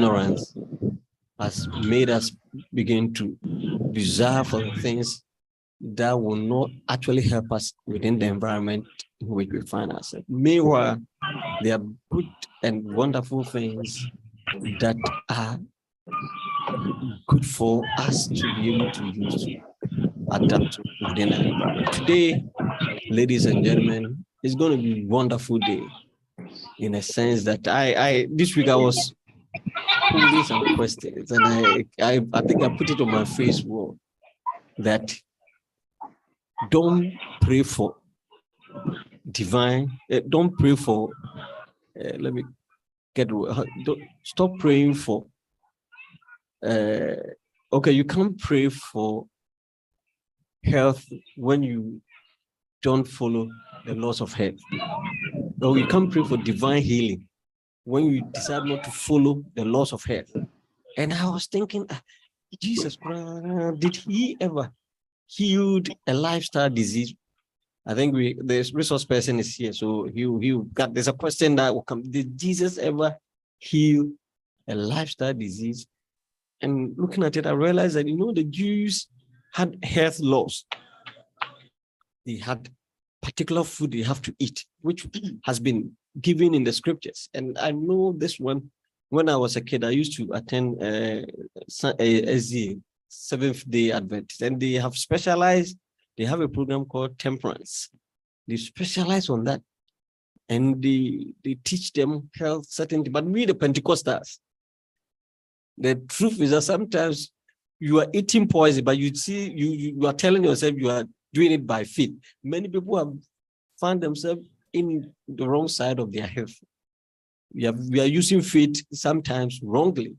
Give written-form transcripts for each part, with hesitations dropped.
ignorance has made us begin to desire for the things that will not actually help us within the environment in which we find ourselves. Meanwhile, there are good and wonderful things that are good for us to be able to use to adapt within our environment. Today, ladies and gentlemen, it's going to be a wonderful day in a sense that this week I was holding some questions, and I think I put it on my Facebook that don't pray for divine, don't pray for, let me get, don't stop praying for, okay, you can't pray for health when you don't follow the laws of health. Or you can't pray for divine healing when you decide not to follow the laws of health. And I was thinking, Jesus Christ, did he ever heal a lifestyle disease? I think the resource person is here, so there's a question that will come. Did Jesus ever heal a lifestyle disease? And looking at it, I realized that, the Jews had health laws. They had particular food they have to eat, which has been given in the scriptures. And I know this one, when I was a kid, I used to attend SDA, Seventh-day Adventist, and they have specialized, they have a program called Temperance. They specialize on that. And they teach them health certainty. But we, the Pentecostals, the truth is that sometimes you are eating poison, but you are telling yourself you are doing it by faith. Many people have found themselves in the wrong side of their health. We are using faith sometimes wrongly.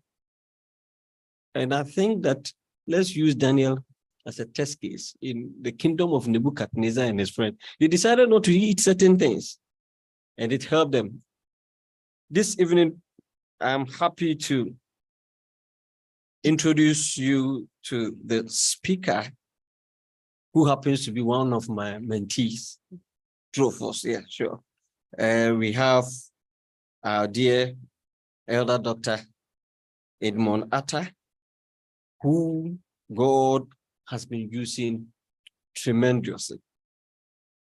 And I think that let's use Daniel as a test case. In the kingdom of Nebuchadnezzar and his friend, they decided not to eat certain things, and it helped them. This evening, I'm happy to introduce you to the speaker, who happens to be one of my mentees. True of us, yeah, sure. We have our dear Elder Dr. Edmond Atta, who God has been using tremendously.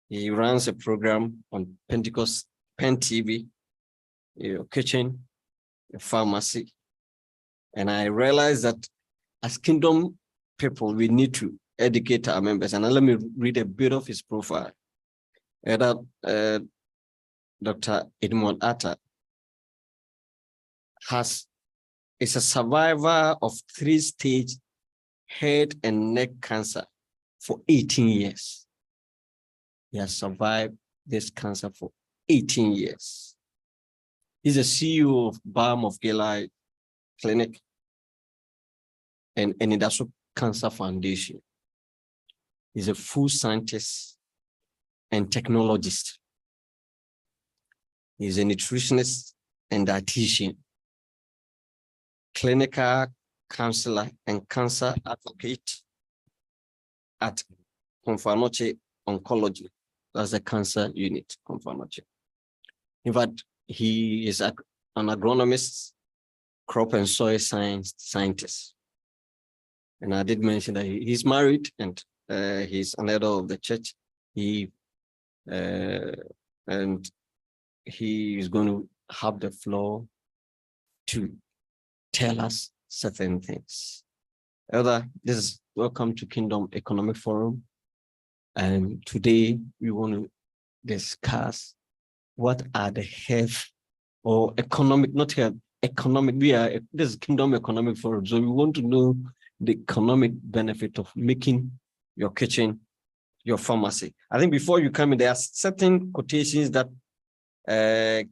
He runs a program on Pentecost, Pen TV, a kitchen, a pharmacy. And I realized that as kingdom people, we need to educate our members. And let me read a bit of his profile. Dr. Edmond Atta is a survivor of 3-stage head and neck cancer for 18 years. He has survived this cancer for 18 years. He's a CEO of Balm of Gilead Clinic and Industrial Cancer Foundation. He's a food scientist and technologist. He's a nutritionist and dietitian, clinical counselor and cancer advocate at Confanoche Oncology. That's the cancer unit, Confanoche. In fact, he is an agronomist, crop and soil science scientist. And I did mention that he's married and he's an elder of the church. And he is going to have the floor to tell us certain things. Elder, welcome to Kingdom Economic Forum. And today we want to discuss what are the health or economic, not health, economic. This is Kingdom Economic Forum. So we want to know the economic benefit of making your kitchen your pharmacy. I think before you come in, there are certain quotations that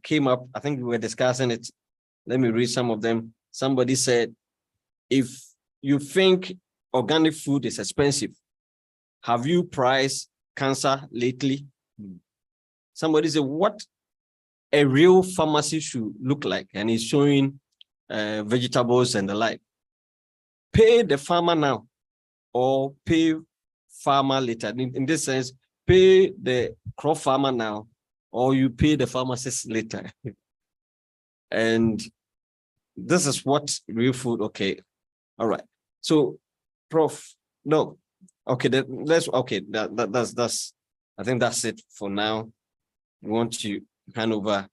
came up. I think we were discussing it. Let me read some of them. Somebody said, if you think organic food is expensive, have you priced cancer lately? Somebody said, what a real pharmacy should look like, and he's showing vegetables and the like. Pay the farmer now or pay farmer later. In this sense, pay the crop farmer now or you pay the pharmacist later. And this is what real food. Okay, all right. So, Prof, no, okay, that's okay. That's. I think that's it for now. We want to hand over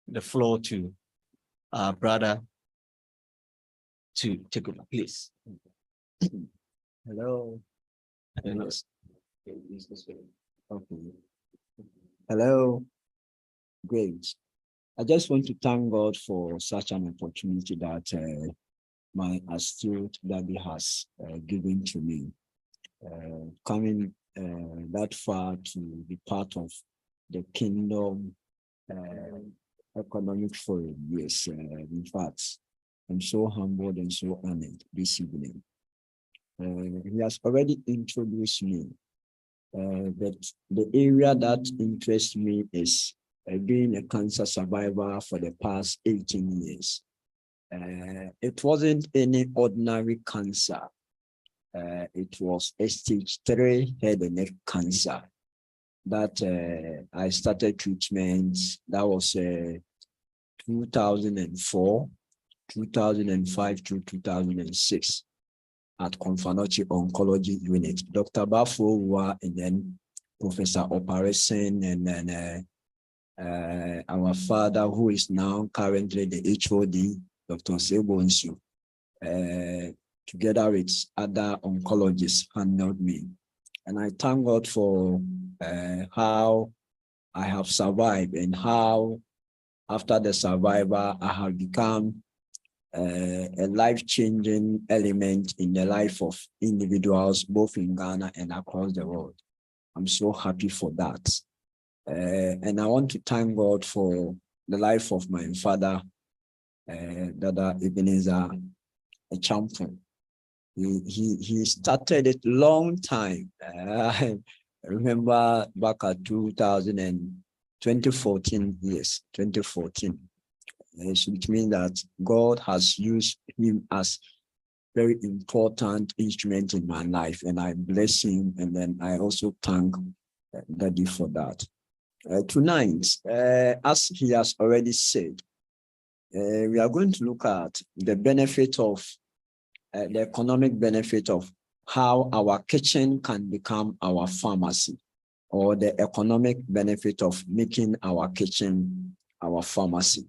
the floor to our brother to take over, please. Hello. Okay. Hello. Great. I just want to thank God for such an opportunity that my astute daddy has given to me. Coming that far to be part of the Kingdom Economic Forum. Yes, in fact, I'm so humbled and so honored this evening. He has already introduced me, but the area that interests me is being a cancer survivor for the past 18 years. It wasn't any ordinary cancer. It was a stage 3 head and neck cancer that I started treatment. That was 2004, 2005 to 2006 at Confanochi Oncology Unit. Dr. Bafo and then Professor Oparesen, and then our father, who is now currently the HOD, Dr. Sebo Nsu, together with other oncologists, handled me. And I thank God for how I have survived and how after the survivor, I have become a life-changing element in the life of individuals, both in Ghana and across the world. I'm so happy for that. And I want to thank God for the life of my father, Dada Ebenezer, a champion. He started it long time. I remember back at 2014, yes, 2014. Which means that God has used him as very important instrument in my life, and I bless him, and then I also thank Daddy for that. Tonight, as he has already said, we are going to look at the benefit of the economic benefit of how our kitchen can become our pharmacy, or the economic benefit of making our kitchen our pharmacy.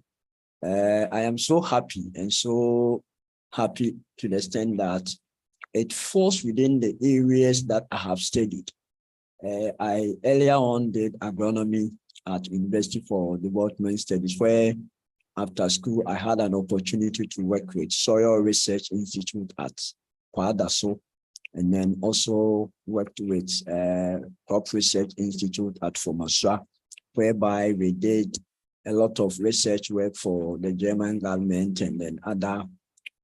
I am so happy and so happy to the extent that it falls within the areas that I have studied. I earlier on did agronomy at University for Development Studies, where after school I had an opportunity to work with Soil Research Institute at Kwadaso, and then also worked with Crop Research Institute at Fomaswa, whereby we did a lot of research work for the German government and then other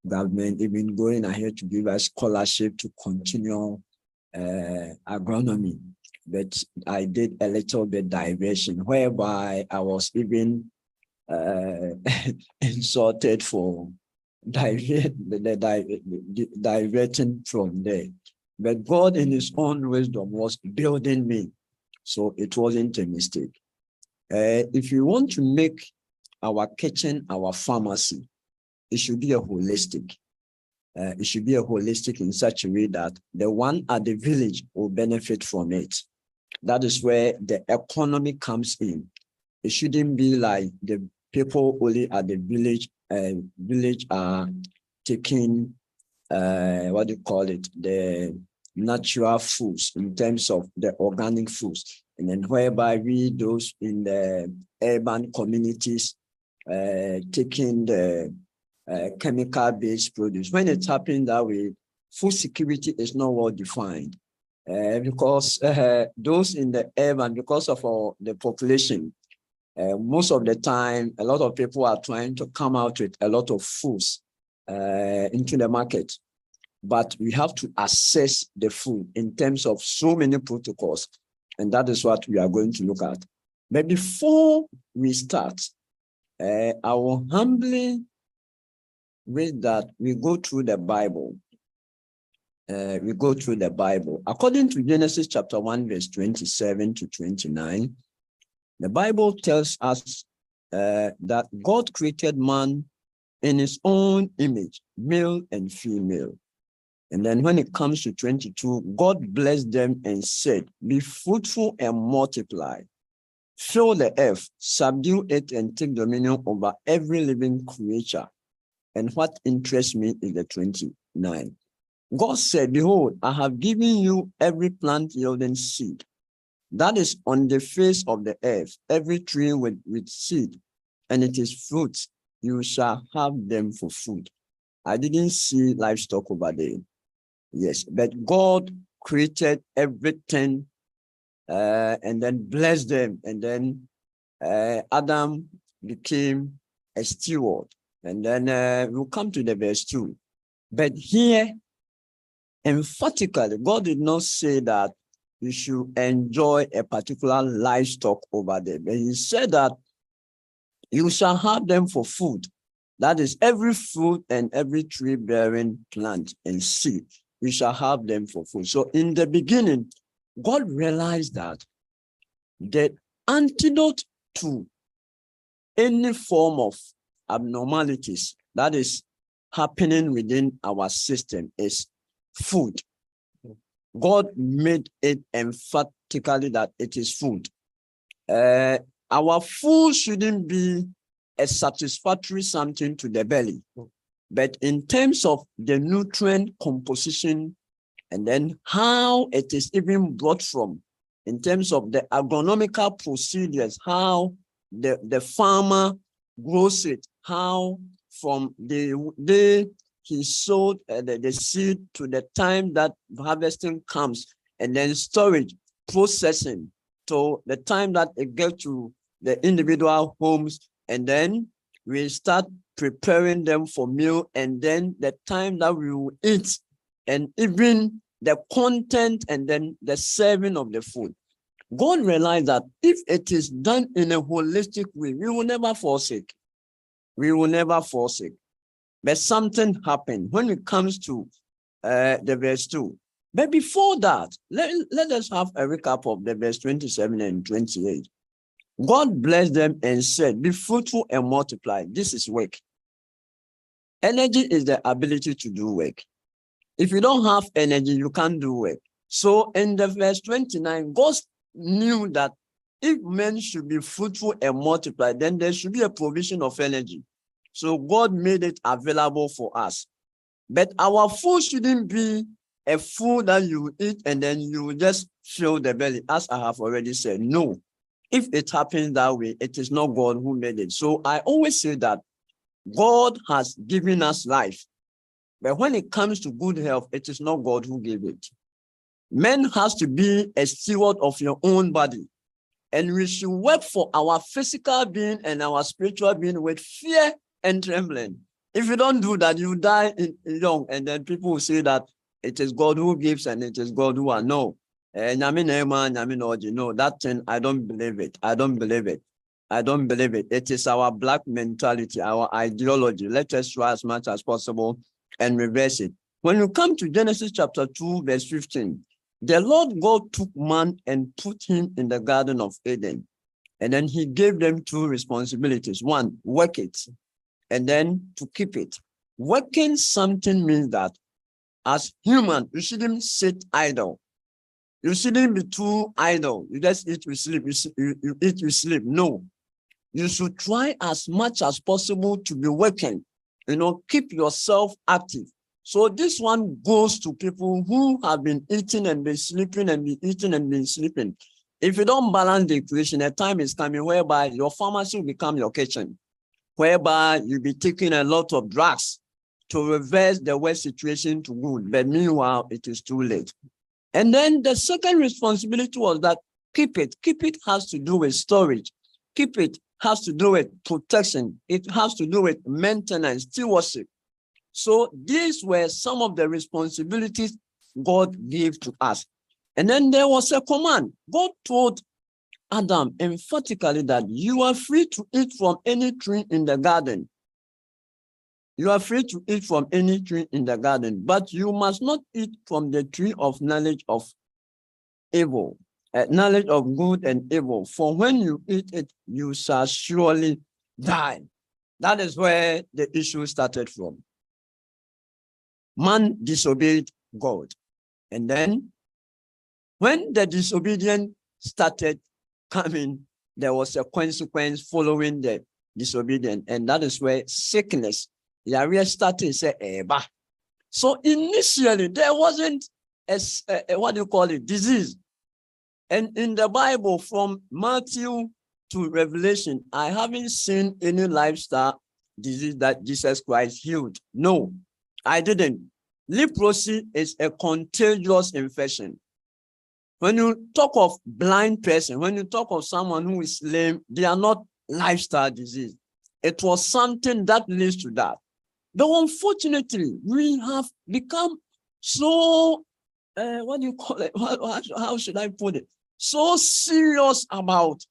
government, even going ahead to give us scholarship to continue agronomy. But I did a little bit diversion, whereby I was even insulted for diverting from there. But God in his own wisdom was building me. So it wasn't a mistake. If you want to make our kitchen our pharmacy, it should be a holistic. It should be a holistic in such a way that the one at the village will benefit from it. That is where the economy comes in. It shouldn't be like the people only at the village are taking the natural foods in terms of the organic foods, and then whereby we, those in the urban communities, taking the chemical-based produce. When it's happening that way, food security is not well defined, because those in the urban, because of the population, most of the time, a lot of people are trying to come out with a lot of foods into the market. But we have to assess the food in terms of so many protocols. And that is what we are going to look at. But before we start, I will humbly read that we go through the Bible. We go through the Bible. According to Genesis chapter 1, verse 27 to 29, the Bible tells us that God created man in his own image, male and female. And then when it comes to 22, God blessed them and said, be fruitful and multiply. Fill the earth, subdue it, and take dominion over every living creature. And what interests me is the 29. God said, behold, I have given you every plant yielding seed that is on the face of the earth, every tree with seed, and it is fruits. You shall have them for food. I didn't see livestock over there. Yes, but God created everything and then blessed them. And then Adam became a steward. And then we'll come to the verse 2. But here, emphatically, God did not say that you should enjoy a particular livestock over there. But he said that you shall have them for food. That is every fruit and every tree bearing plant and seed. You shall have them for food. So in the beginning, God realized that the antidote to any form of abnormalities that is happening within our system is food. God made it emphatically that it is food. Our food shouldn't be a satisfactory something to the belly, but in terms of the nutrient composition and then how it is even brought from, in terms of the agronomical procedures, how the farmer grows it, how from the day he sowed the seed to the time that harvesting comes, and then storage, processing, to the time that it gets to the individual homes, and then we start preparing them for meal, and then the time that we will eat, and even the content and then the serving of the food. God realized that if it is done in a holistic way, we will never forsake. We will never forsake. But something happened when it comes to the verse 2. But before that, let us have a recap of the verse 27 and 28. God blessed them and said, be fruitful and multiply. This is work. Energy is the ability to do work. If you don't have energy, you can't do work. So in the verse 29, God knew that if men should be fruitful and multiply, then there should be a provision of energy. So God made it available for us. But our food shouldn't be a food that you eat and then you just fill the belly, as I have already said. No. If it happens that way, it is not God who made it. So I always say that God has given us life. But when it comes to good health, it is not God who gave it. Man has to be a steward of your own body. And we should work for our physical being and our spiritual being with fear and trembling. If you don't do that, you die young. And then people will say that it is God who gives and it is God who are. No. No, that thing, I don't believe it. I don't believe it. I don't believe it. It is our black mentality, our ideology. Let us try as much as possible and reverse it. When you come to Genesis chapter 2, verse 15, the Lord God took man and put him in the Garden of Eden. And then he gave them two responsibilities. One, work it, and then to keep it. Working something means that as human, you shouldn't sit idle. You shouldn't be too idle. You just eat, you sleep, you eat, you sleep. No. You should try as much as possible to be working. Keep yourself active. So this one goes to people who have been eating and been sleeping and been eating and been sleeping. If you don't balance the equation, a time is coming whereby your pharmacy will become your kitchen, whereby you'll be taking a lot of drugs to reverse the worst situation to good. But meanwhile, it is too late. And then the second responsibility was that keep it. Keep it has to do with storage. Keep it has to do with protection. It has to do with maintenance, stewardship. So these were some of the responsibilities God gave to us. And then there was a command. God told Adam emphatically that you are free to eat from any tree in the garden. You are free to eat from any tree in the garden, but you must not eat from the tree of knowledge of evil, knowledge of good and evil. For when you eat it, you shall surely die. That is where the issue started from. Man disobeyed God. And then when the disobedience started coming, there was a consequence following the disobedience. And that is where sickness, Yahweh started say, Eba. So initially, there wasn't what do you call it, disease. And in the Bible, from Matthew to Revelation, I haven't seen any lifestyle disease that Jesus Christ healed. No, I didn't. Leprosy is a contagious infection. When you talk of blind person, when you talk of someone who is lame, they are not lifestyle disease. It was something that leads to that. But unfortunately, we have become so, what do you call it? How should I put it? So serious about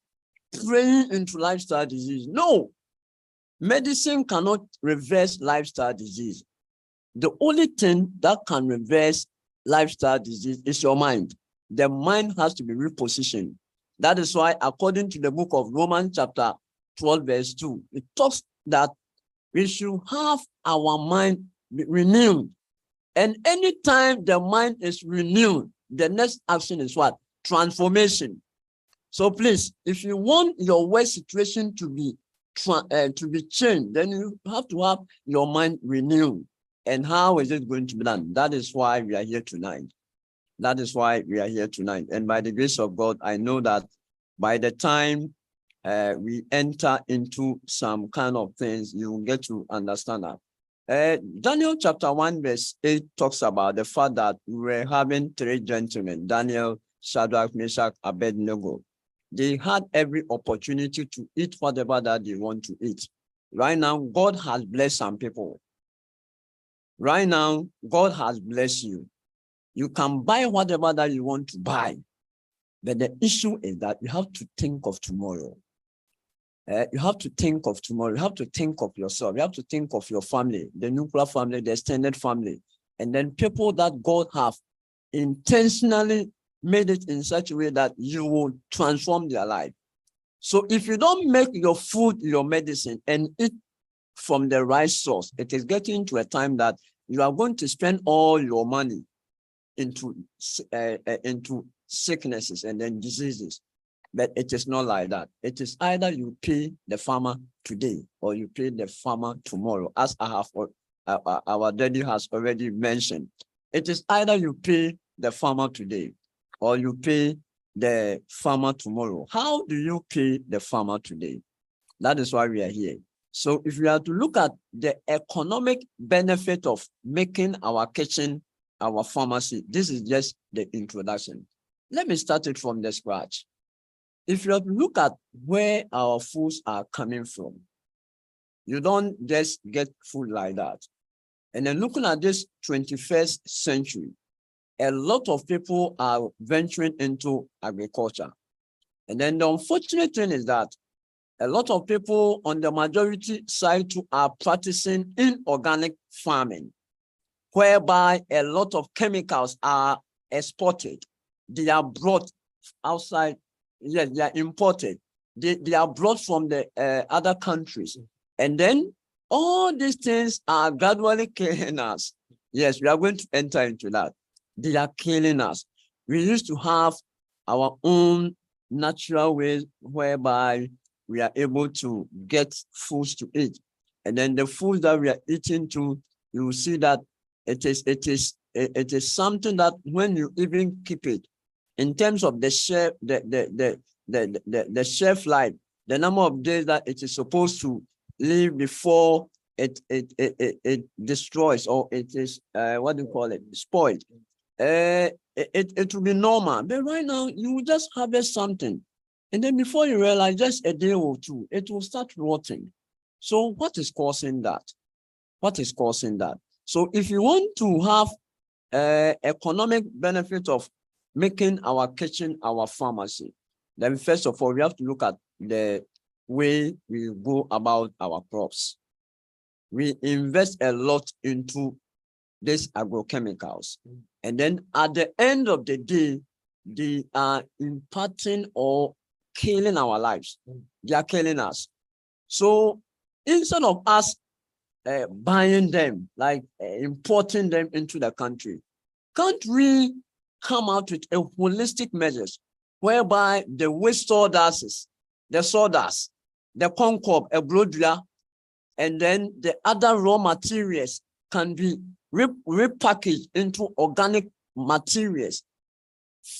praying into lifestyle disease. No, medicine cannot reverse lifestyle disease. The only thing that can reverse lifestyle disease is your mind. The mind has to be repositioned. That is why, according to the book of Romans, chapter 12, verse 2, it talks that we should have our mind renewed. And anytime the mind is renewed, the next action is what? Transformation. So please, if you want your work situation to be changed, then you have to have your mind renewed. And how is it going to be done? That is why we are here tonight. That is why we are here tonight. And by the grace of God, I know that by the time we enter into some kind of things, you will get to understand that. Daniel chapter 1, verse 8 talks about the fact that we were having three gentlemen, Daniel, Shadrach, Meshach, Abednego. They had every opportunity to eat whatever that they want to eat. Right now, God has blessed some people. Right now, God has blessed you. You can buy whatever that you want to buy. But the issue is that you have to think of tomorrow. You have to think of tomorrow. You have to think of yourself. You have to think of your family, the nuclear family, the extended family, and then people that God have intentionally made it in such a way that you will transform their life. So if you don't make your food your medicine and eat from the right source, it is getting to a time that you are going to spend all your money into sicknesses and then diseases. But it is not like that. It is either you pay the farmer today or you pay the farmer tomorrow, as I have our daddy has already mentioned. It is either you pay the farmer today or you pay the farmer tomorrow. How do you pay the farmer today? That is why we are here. So if we are to look at the economic benefit of making our kitchen our pharmacy, this is just the introduction. Let me start it from the scratch. If you look at where our foods are coming from, you don't just get food like that. And then looking at this 21st century, a lot of people are venturing into agriculture. And then the unfortunate thing is that a lot of people on the majority side too are practicing inorganic farming, whereby a lot of chemicals are exported. They are brought outside. Yes, they are imported. They are brought from the other countries. And then all these things are gradually killing us. Yes, we are going to enter into that. They are killing us. We used to have our own natural ways whereby we are able to get foods to eat. And then the food that we are eating to, you will see that it is something that when you even keep it, in terms of the shelf, the shelf life, the number of days that it is supposed to live before it destroys, or it is what do you call it, spoiled. It will be normal. But right now, you will just harvest something, and then before you realize, just a day or two, it will start rotting. So what is causing that? What is causing that? So if you want to have economic benefit of making our kitchen our pharmacy, then first of all, we have to look at the way we go about our crops. We invest a lot into these agrochemicals. And then at the end of the day, they are impacting or killing our lives. They are killing us. So instead of us buying them, like importing them into the country, can't we come out with a holistic measures whereby the waste sawdust, the concob, a brodria, and then the other raw materials can be repackaged into organic materials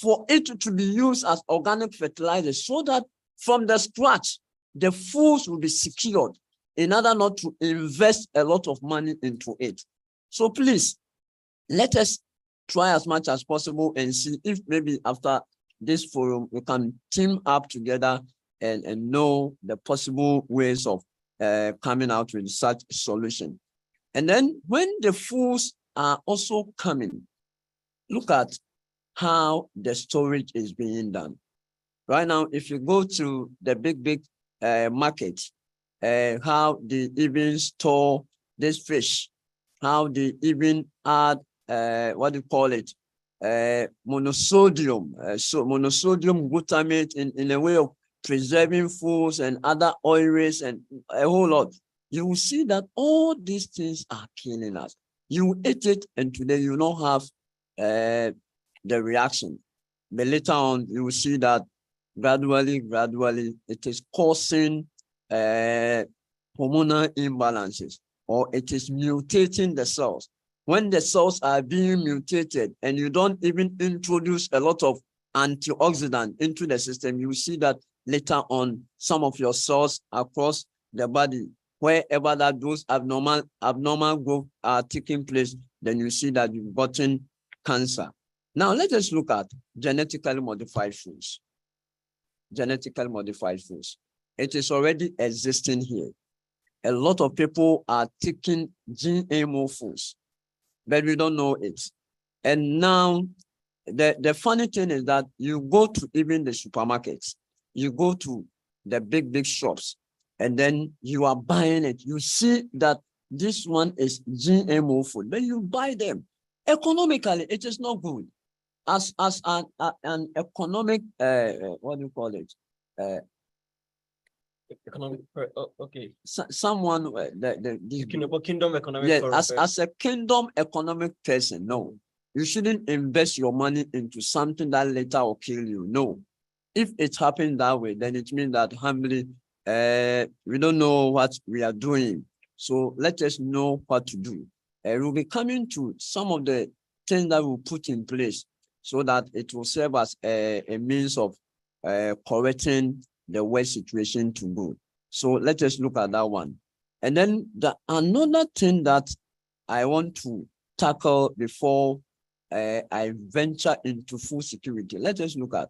for it to be used as organic fertilizer, so that from the scratch, the foods will be secured in order not to invest a lot of money into it. So please, let us try as much as possible and see if maybe after this forum, we can team up together and know the possible ways of coming out with such solution. And then when the foods are also coming, look at how the storage is being done. Right now, if you go to the big market, how they even store this fish, how they even add what do you call it, monosodium, monosodium glutamate in a way of preserving foods and other oils and a whole lot. You will see that all these things are killing us. You eat it and today you don't have the reaction, but later on you will see that gradually it is causing hormonal imbalances, or it is mutating the cells. When the cells are being mutated and you don't even introduce a lot of antioxidant into the system, you see that later on some of your cells across the body, wherever that those abnormal growth are taking place, then you see that you've gotten cancer. Now let us look at genetically modified foods. Genetically modified foods. It is already existing here. A lot of people are taking GMO foods, but we don't know it. And now the funny thing is that you go to even the supermarkets, you go to the big shops, and then you are buying it. You see that this one is GMO food, but you buy them. Economically, it is not good. As an economic, what do you call it? Economic, okay. Someone, the kingdom economic. Yes, as a kingdom economic person, no. You shouldn't invest your money into something that later will kill you. No. If it happens that way, then it means that humbly, we don't know what we are doing. So let us know what to do. We'll be coming to some of the things that we'll put in place so that it will serve as a means of correcting the worst situation to good. So let us look at that one. And then another thing that I want to tackle before I venture into food security. Let us look at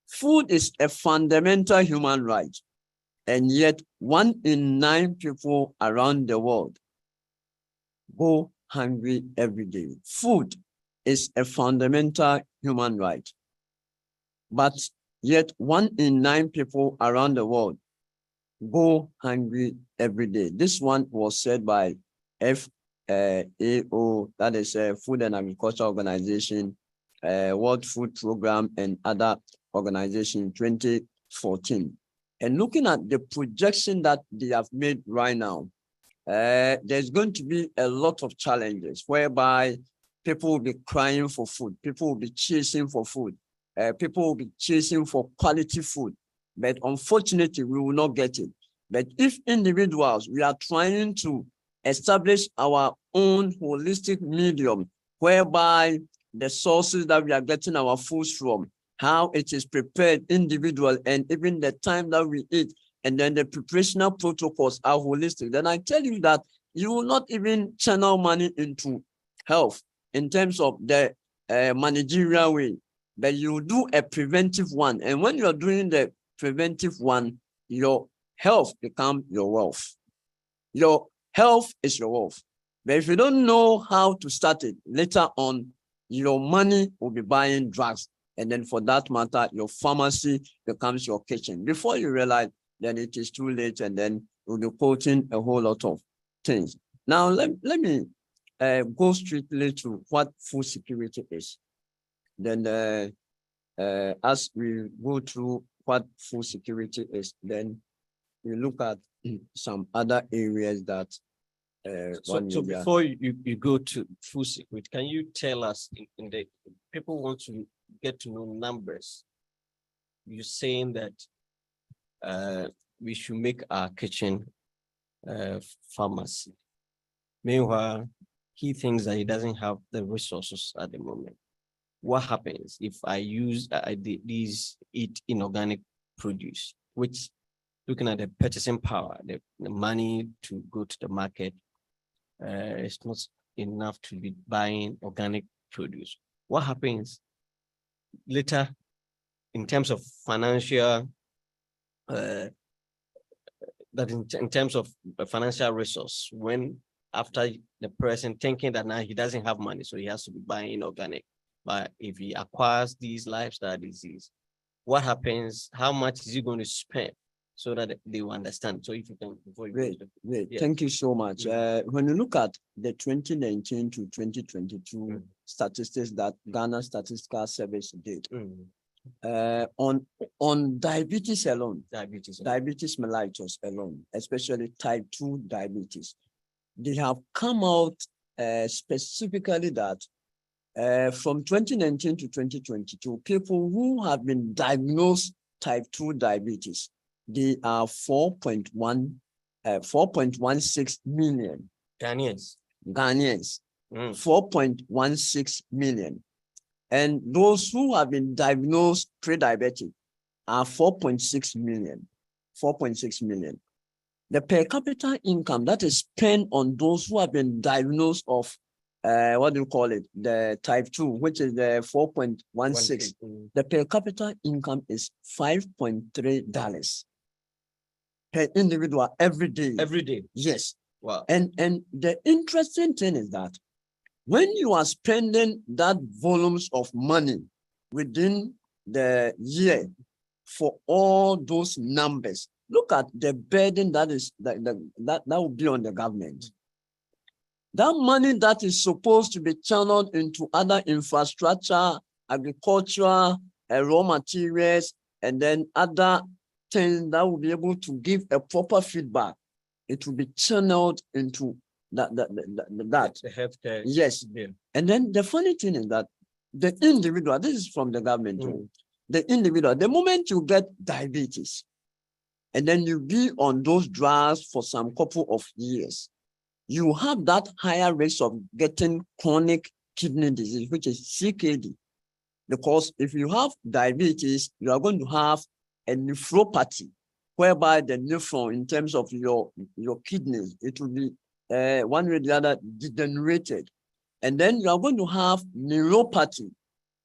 food is a fundamental human right. And yet 1 in 9 people around the world go hungry every day. Food is a fundamental human right. But yet 1 in 9 people around the world go hungry every day. This one was said by FAO, that is a Food and Agriculture Organization, World Food Program, and other organizations in 2014. And looking at the projection that they have made right now, there's going to be a lot of challenges whereby people will be crying for food, people will be chasing for food, people will be chasing for quality food, but unfortunately, we will not get it. But if individuals, we are trying to establish our own holistic medium, whereby the sources that we are getting our foods from, how it is prepared individual, and even the time that we eat, and then the preparational protocols are holistic, then I tell you that you will not even channel money into health in terms of the managerial way, but you do a preventive one. And when you're doing the preventive one, your health becomes your wealth. Your health is your wealth. But if you don't know how to start it, later on, your money will be buying drugs. And then for that matter, your pharmacy becomes your kitchen. Before you realize, then it is too late, and then you'll be quoting a whole lot of things. Now, let me go strictly to what food security is. Then as we go through what food security is, then we look at some other areas that So one media- before you go to food security, can you tell us in the people want to get to know numbers? You're saying that we should make our kitchen pharmacy. Meanwhile, he thinks that he doesn't have the resources at the moment. What happens if I use these eat inorganic produce, which looking at the purchasing power, the money to go to the market, it's not enough to be buying organic produce. What happens later in terms of financial, that in terms of financial resource, when after the person thinking that now he doesn't have money, so he has to be buying inorganic. But if he acquires these lifestyle disease, what happens? How much is he going to spend so that they will understand? So if you can, before you go Great, to- great. Yeah. Thank you so much. When you look at the 2019 to 2022 statistics that Ghana Statistical Service did, on diabetes alone, diabetes. diabetes mellitus alone, especially type 2 diabetes, they have come out specifically that from 2019 to 2022, people who have been diagnosed type 2 diabetes, they are 4.16 million Ghanaians. 4.16 million. And those who have been diagnosed pre-diabetic are 4.6 million. 4.6 million. The per capita income that is spent on those who have been diagnosed of what do you call it? The type 2, which is the 4.16. The per capita income is $5.3 per individual every day. Every day. Yes. Wow. And the interesting thing is that when you are spending that volumes of money within the year for all those numbers, look at the burden that will be on the government. That money that is supposed to be channeled into other infrastructure, agriculture, raw materials, and then other things that will be able to give a proper feedback, it will be channeled into that. The healthcare. Yes. bill. And then the funny thing is that the individual, this is from the government, the individual, the moment you get diabetes, and then you be on those drugs for some couple of years, you have that higher risk of getting chronic kidney disease, which is CKD. Because if you have diabetes, you are going to have a nephropathy, whereby the nephron, in terms of your kidneys, it will be one way or the other degenerated. And then you are going to have neuropathy.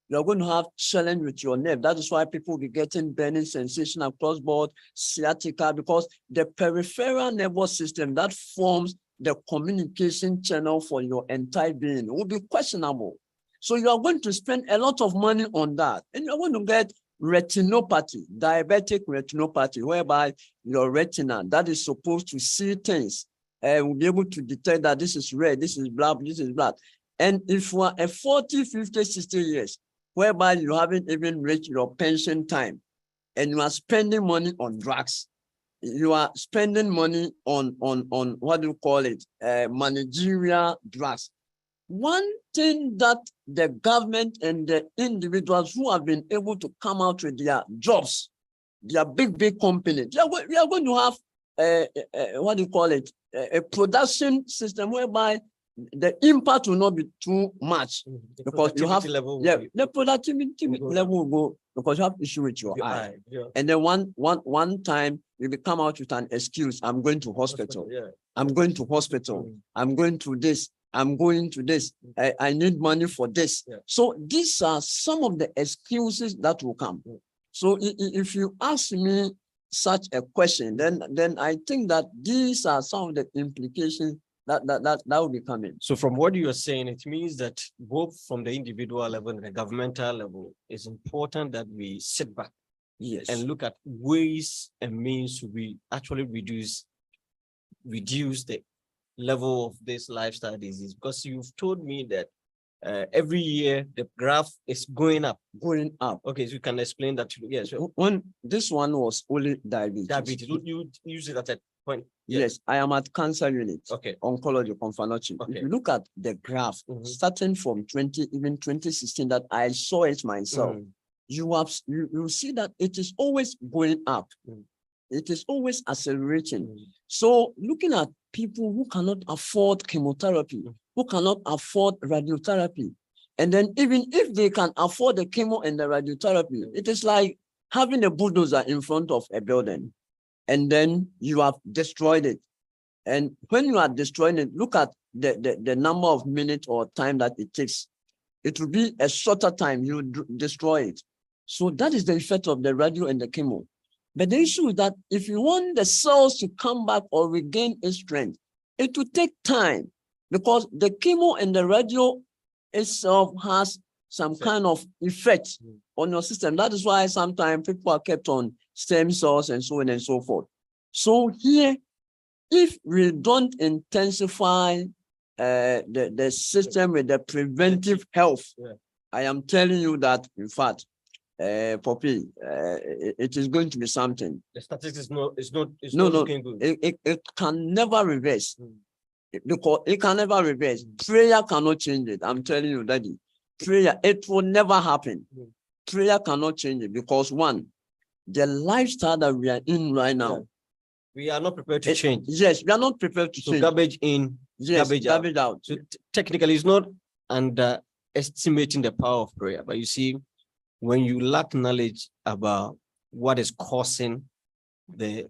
You are going to have challenge with your nerve. That is why people will be getting burning sensation across board, sciatica, because the peripheral nervous system that forms the communication channel for your entire being will be questionable. So you are going to spend a lot of money on that. And you're going to get retinopathy, diabetic retinopathy, whereby your retina that is supposed to see things will be able to detect that this is red, this is black, this is black. And if you are a 40, 50, 60 years, whereby you haven't even reached your pension time, and you are spending money on drugs, you are spending money on what do you call it, managerial drugs. One thing that the government and the individuals who have been able to come out with their jobs, their big companies, we are going to have what do you call it, a production system whereby the impact will not be too much, because you have the productivity level will go, because you have issue with your eye. And then one time you will come out with an excuse: I'm going to hospital. I'm going to hospital. I'm going to this. I'm going to this. I need money for this. So these are some of the excuses that will come. So if you ask me such a question, then I think that these are some of the implications that will be coming. So from what you are saying, it means that both from the individual level and the governmental level, it's important that we sit back and look at ways and means to actually reduce the level of this lifestyle disease. Because you've told me that every year the graph is going up. Okay, so you can explain that. Yes. When this one was only diabetes. You use it at a point. Yes, I am at cancer unit. Okay. Oncology, Confanochi. Okay. If you look at the graph, Mhm. starting from 2016, that I saw it myself, Mm. you see that it is always going up. Mm. It is always accelerating. Mm. So looking at people who cannot afford chemotherapy, who cannot afford radiotherapy, and then even if they can afford the chemo and the radiotherapy, it is like having a bulldozer in front of a building, and then you have destroyed it. And when you are destroying it, look at the number of minutes or time that it takes. It will be a shorter time you destroy it. So that is the effect of the radio and the chemo. But the issue is that if you want the cells to come back or regain its strength, it will take time, because the chemo and the radio itself has some kind of effect on your system. That is why sometimes people are kept on stem cells and so on and so forth. So here, if we don't intensify the system with the preventive health, I am telling you that, in fact, Poppy, it is going to be something. The statistics not No, looking good. It can never reverse. Because it can never reverse. Prayer cannot change it. I'm telling you, Daddy. Prayer, it will never happen. Prayer cannot change it, because one, the lifestyle that we are in right now, we are not prepared to change. Yes, we are not prepared to So change. garbage in, Yes, garbage out. out. So technically, it's not underestimating the power of prayer. But you see, when you lack knowledge about what is causing the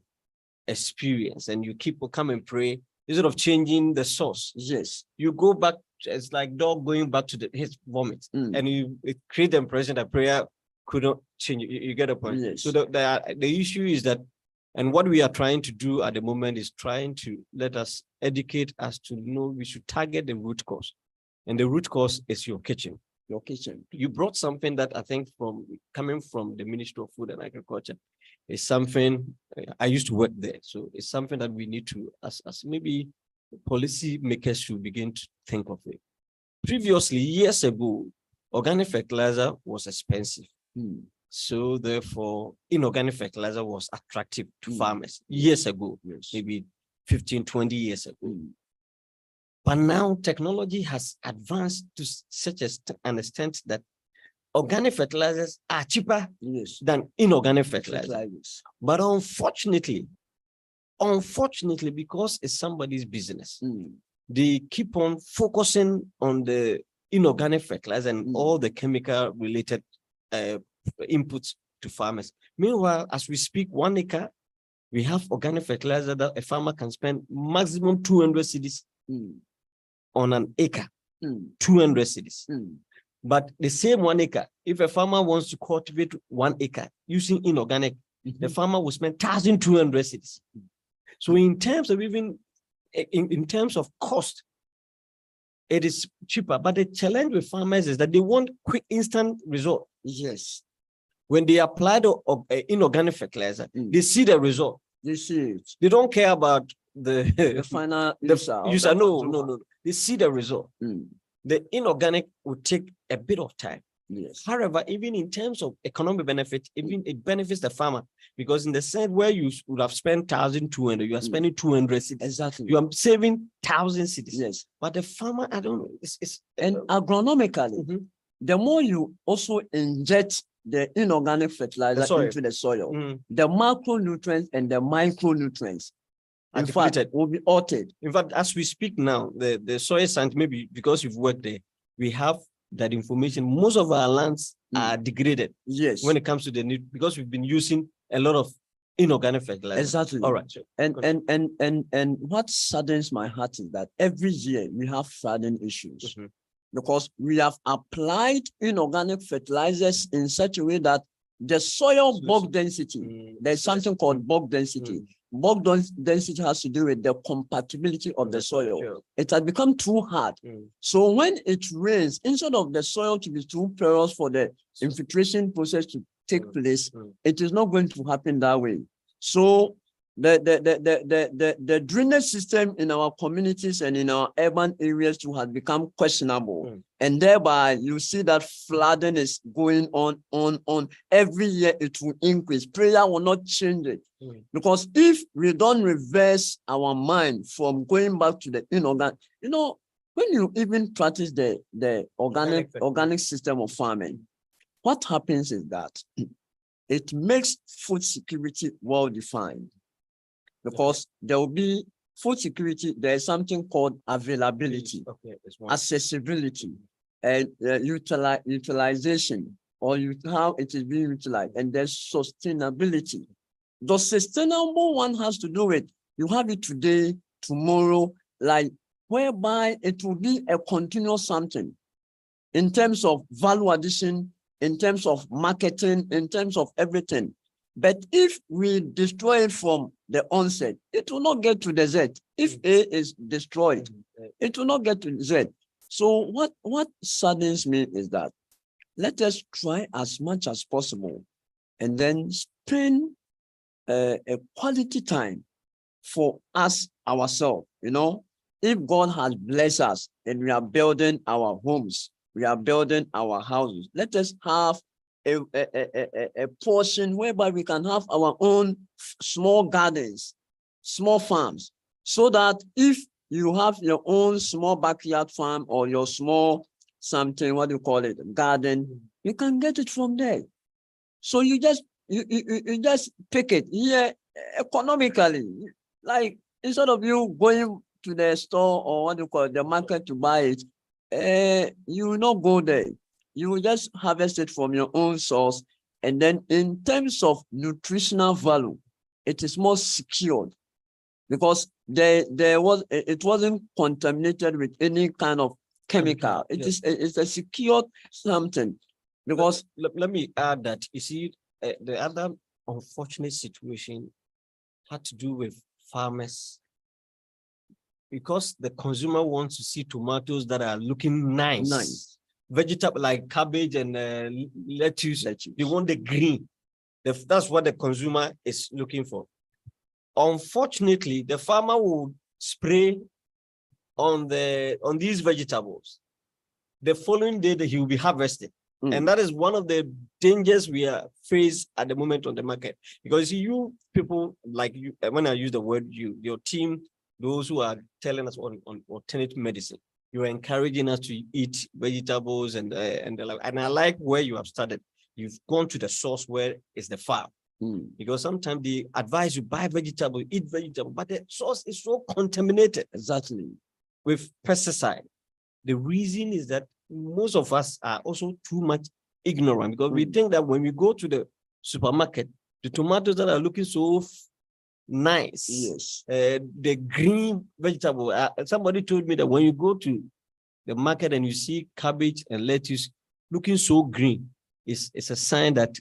experience, and you keep come and pray, instead of changing the source, Yes, you go back. It's like dog going back to his vomit, and it create the impression that prayer couldn't change. You get a point. Yes. So the issue is that, and what we are trying to do at the moment is trying to let us educate us to know we should target the root cause, and the root cause is your kitchen. Your kitchen. You brought something that I think coming from the Ministry of Food and Agriculture is something. I used to work there, so it's something that we need to, as maybe policy makers, should begin to think of it. Previously, years ago, organic fertilizer was expensive. So therefore, inorganic fertilizer was attractive to farmers years ago, maybe 15, 20 years ago. But now technology has advanced to such an extent that organic fertilizers are cheaper than inorganic fertilizers. But unfortunately, because it's somebody's business, they keep on focusing on the inorganic fertilizer and all the chemical related inputs to farmers. Meanwhile, as we speak, 1 acre, we have organic fertilizer that a farmer can spend maximum 200 cedis on an acre, 200 cedis. But the same 1 acre, if a farmer wants to cultivate 1 acre using inorganic, the farmer will spend 1,200 cedis. So in terms of in terms of cost, it is cheaper. But the challenge with farmers is that they want quick, instant result. Yes. When they apply the inorganic fertilizer, they see the result. They see it. They don't care about the final user. No. They see the result. The inorganic will take a bit of time. Yes. However, even in terms of economic benefit, even it benefits the farmer, because in the sense where you would have spent 1,200, you are spending 200 cedis. Exactly. You are saving 1,000 cedis. Yes. But the farmer, I don't know. And agronomically, the more you also inject the inorganic fertilizer into the soil, the macronutrients and the micronutrients, in fact, will be altered. In fact, as we speak now, the soil science, maybe because you've worked there, we have that information. Most of our lands are degraded. Yes. When it comes to because we've been using a lot of inorganic fertilizer. Exactly. All right. Sure. And what saddens my heart is that every year we have flooding issues because we have applied inorganic fertilizers in such a way that the soil bulk density, there's something called bulk density. Bulk density has to do with the compatibility of the soil. Sure. It has become too hard. So when it rains, instead of the soil to be too porous for the infiltration process to take place, it is not going to happen that way. So the drainage system in our communities and in our urban areas too has become questionable. And thereby you see that flooding is going on. Every year it will increase. Prayer will not change it. Because if we don't reverse our mind from going back to the inorganic, when you even practice the organic system of farming, what happens is that it makes food security well defined. Because there will be food security, there is something called availability, accessibility, and utilization, or how it is being utilized, and there's sustainability. The sustainable one has to do with you have it today, tomorrow, like whereby it will be a continuous something in terms of value addition, in terms of marketing, in terms of everything. But if we destroy it from the onset, it will not get to the Z. If A is destroyed, it will not get to Z. So what saddens me is that let us try as much as possible and then spend a quality time for us ourselves. If God has blessed us and we are building our homes, we are building our houses, let us have a portion whereby we can have our own small gardens, small farms, so that if you have your own small backyard farm or your small something, what do you call it, garden, you can get it from there. So you just pick it here economically, like instead of you going to the store or what do you call it, the market to buy it, you will not go there. You will just harvest it from your own source. And then in terms of nutritional value, it is more secured because it wasn't contaminated with any kind of chemical. It's a secured something. Because let me add that, you see, the other unfortunate situation had to do with farmers, because the consumer wants to see tomatoes that are looking nice. Vegetable like cabbage and lettuce. They want the green. That's what the consumer is looking for. Unfortunately, the farmer will spray on these vegetables. The following day that he will be harvested. And that is one of the dangers we are faced at the moment on the market. Because you people, like you, when I use the word you, your team, those who are telling us on alternative medicine, you're encouraging us to eat vegetables and I like where you have started. You've gone to the source where is the farm. Because sometimes they advise you buy vegetable, eat vegetable, but the source is so contaminated. Exactly. With pesticide. The reason is that most of us are also too much ignorant, because we think that when we go to the supermarket, the tomatoes that are looking so nice, yes, the green vegetable. Somebody told me that when you go to the market and you see cabbage and lettuce looking so green, it's a sign that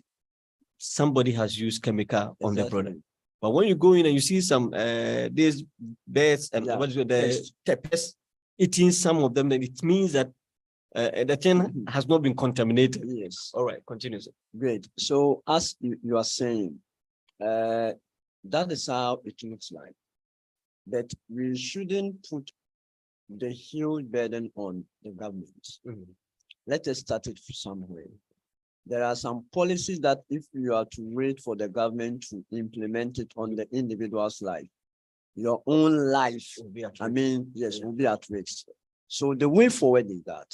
somebody has used chemical on the product. But when you go in and you see some these birds and the pests eating some of them, then it means that the thing has not been contaminated. Yes. All right, continue. Sir. Great. So as you are saying, that is how it looks like. That we shouldn't put the huge burden on the government. Let us start it somewhere. There are some policies that if you are to wait for the government to implement it on the individual's life, your own life, will be at risk. So the way forward is that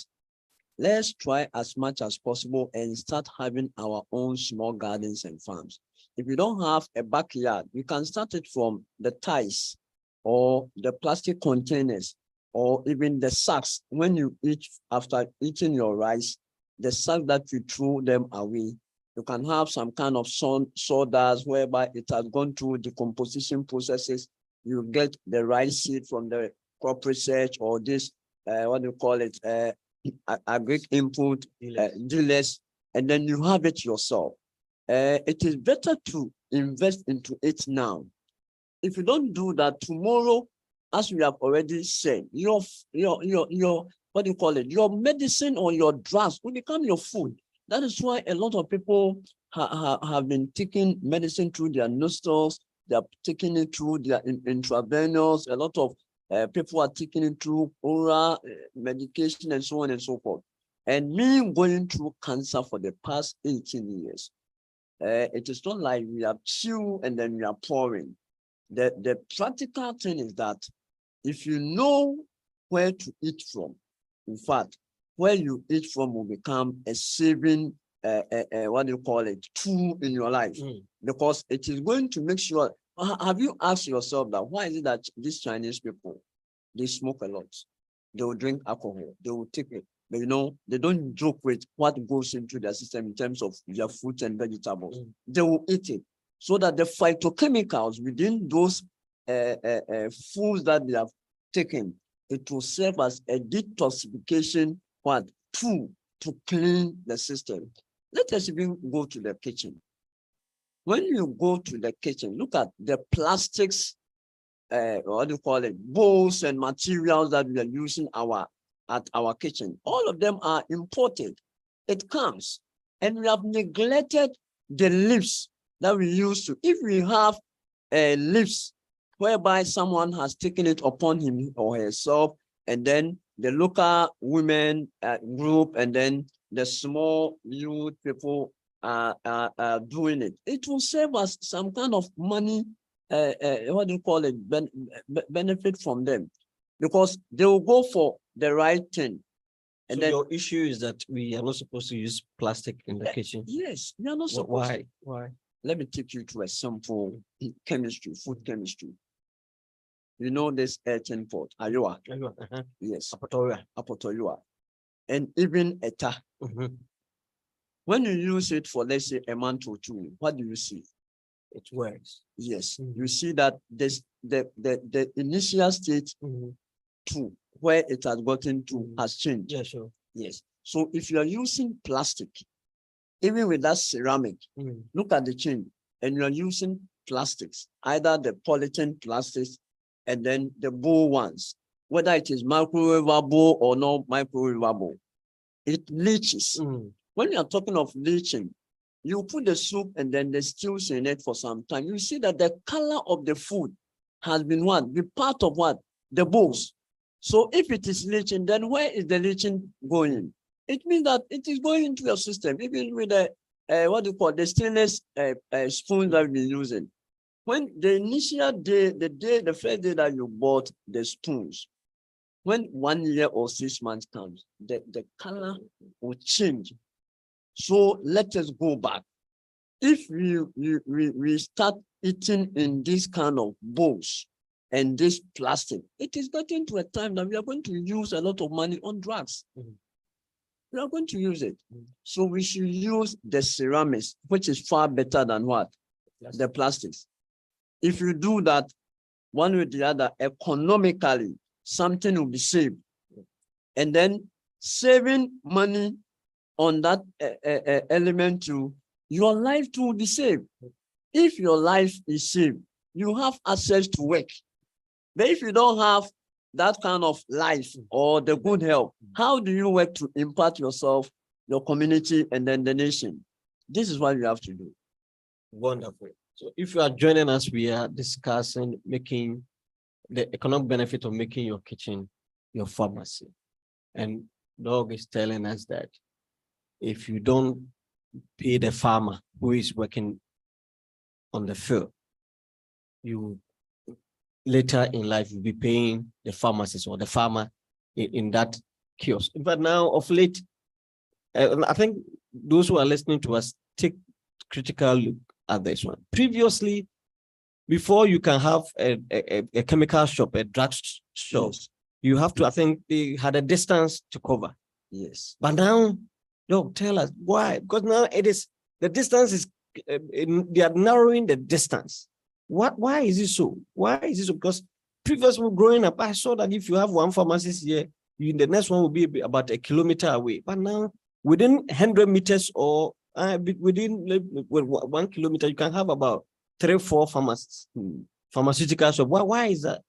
let's try as much as possible and start having our own small gardens and farms. If you don't have a backyard, you can start it from the ties or the plastic containers or even the sacks. When you eat, after eating your rice, the sack that you throw them away, you can have some kind of sawdust whereby it has gone through decomposition processes. You get the rice seed from the crop research or this, what do you call it, agri input dealers, and then you have it yourself. It is better to invest into it now. If you don't do that, tomorrow, as we have already said, your what do you call it? Your medicine or your drugs will become your food. That is why a lot of people have been taking medicine through their nostrils they are taking it through their intravenous. A lot of people are taking it through oral medication and so on and so forth. And me going through cancer for the past 18 years, it is not like we are chill and then we are pouring. The practical thing is that if you know where to eat from, in fact, where you eat from will become a saving, what do you call it, tool in your life, because it is going to make sure. Have you asked yourself that why is it that these Chinese people, they smoke a lot, they will drink alcohol, they will take it, but they don't joke with what goes into their system in terms of their fruits and vegetables. They will eat it so that the phytochemicals within those foods that they have taken, it will serve as a detoxification tool to clean the system. Let us even go to the kitchen. When you go to the kitchen, look at the plastics, what do you call it, bowls and materials that we are using at our kitchen. All of them are imported. It comes, and we have neglected the leaves that we use to. If we have leaves whereby someone has taken it upon him or herself, and then the local women group, and then the small youth people are doing it, it will save us some kind of money, what do you call it, benefit from them, because they will go for the right thing. And so then your issue is that we are not supposed to use plastic in the kitchen. Yes, we are not supposed. Why? Let me take you to a simple chemistry, food chemistry. You know this earthen pot, Ayoa. Yes. Apotoyoa. And even ETA. When you use it for, let's say, a month or two, what do you see? It works. Yes. You see that this the initial state to where it has gotten to has changed. Yeah, sure. Yes. So if you are using plastic, even with that ceramic, look at the change. And you are using plastics, either the polythene plastics and then the bowl ones, whether it is microwavable or not microwavable, it leaches. When you are talking of leaching, you put the soup and then the stews in it for some time. You see that the color of the food has been be part of the bowls. So if it is leaching, then where is the leaching going? It means that it is going into your system, even with the what do you call the stainless spoon that we've been using. When the initial day, the first day that you bought the spoons, when 1 year or 6 months comes, the color will change. So let us go back. If we start eating in this kind of bowls and this plastic, it is getting to a time that we are going to use a lot of money on drugs. We are going to use it. So we should use the ceramics, which is far better than what? The plastics. If you do that, one way or the other, economically, something will be saved. And then saving money on that element too, your life too will be saved. If your life is saved, you have access to work. But if you don't have that kind of life or the good health, how do you work to impact yourself, your community, and then the nation? This is what you have to do. Wonderful. So if you are joining us, we are discussing making the economic benefit of making your kitchen your pharmacy. And Doug is telling us that if you don't pay the farmer who is working on the field, you later in life you'll be paying the pharmacist or the farmer in that kiosk. But now of late, I think those who are listening to us take critical look at this one. Previously, before you can have a chemical shop, a drug shop, yes, you have to, I think they had a distance to cover. Yes. But now, tell us why. Because now it is, the distance is, they are narrowing the distance. Why is it so? Why is it so? Because previously growing up, I saw that if you have one pharmacist here, the next one will be about 1 kilometer away. But now within 100 meters or within 1 kilometer, you can have about 3 or 4 pharmacists, pharmaceutical shop. Why is that?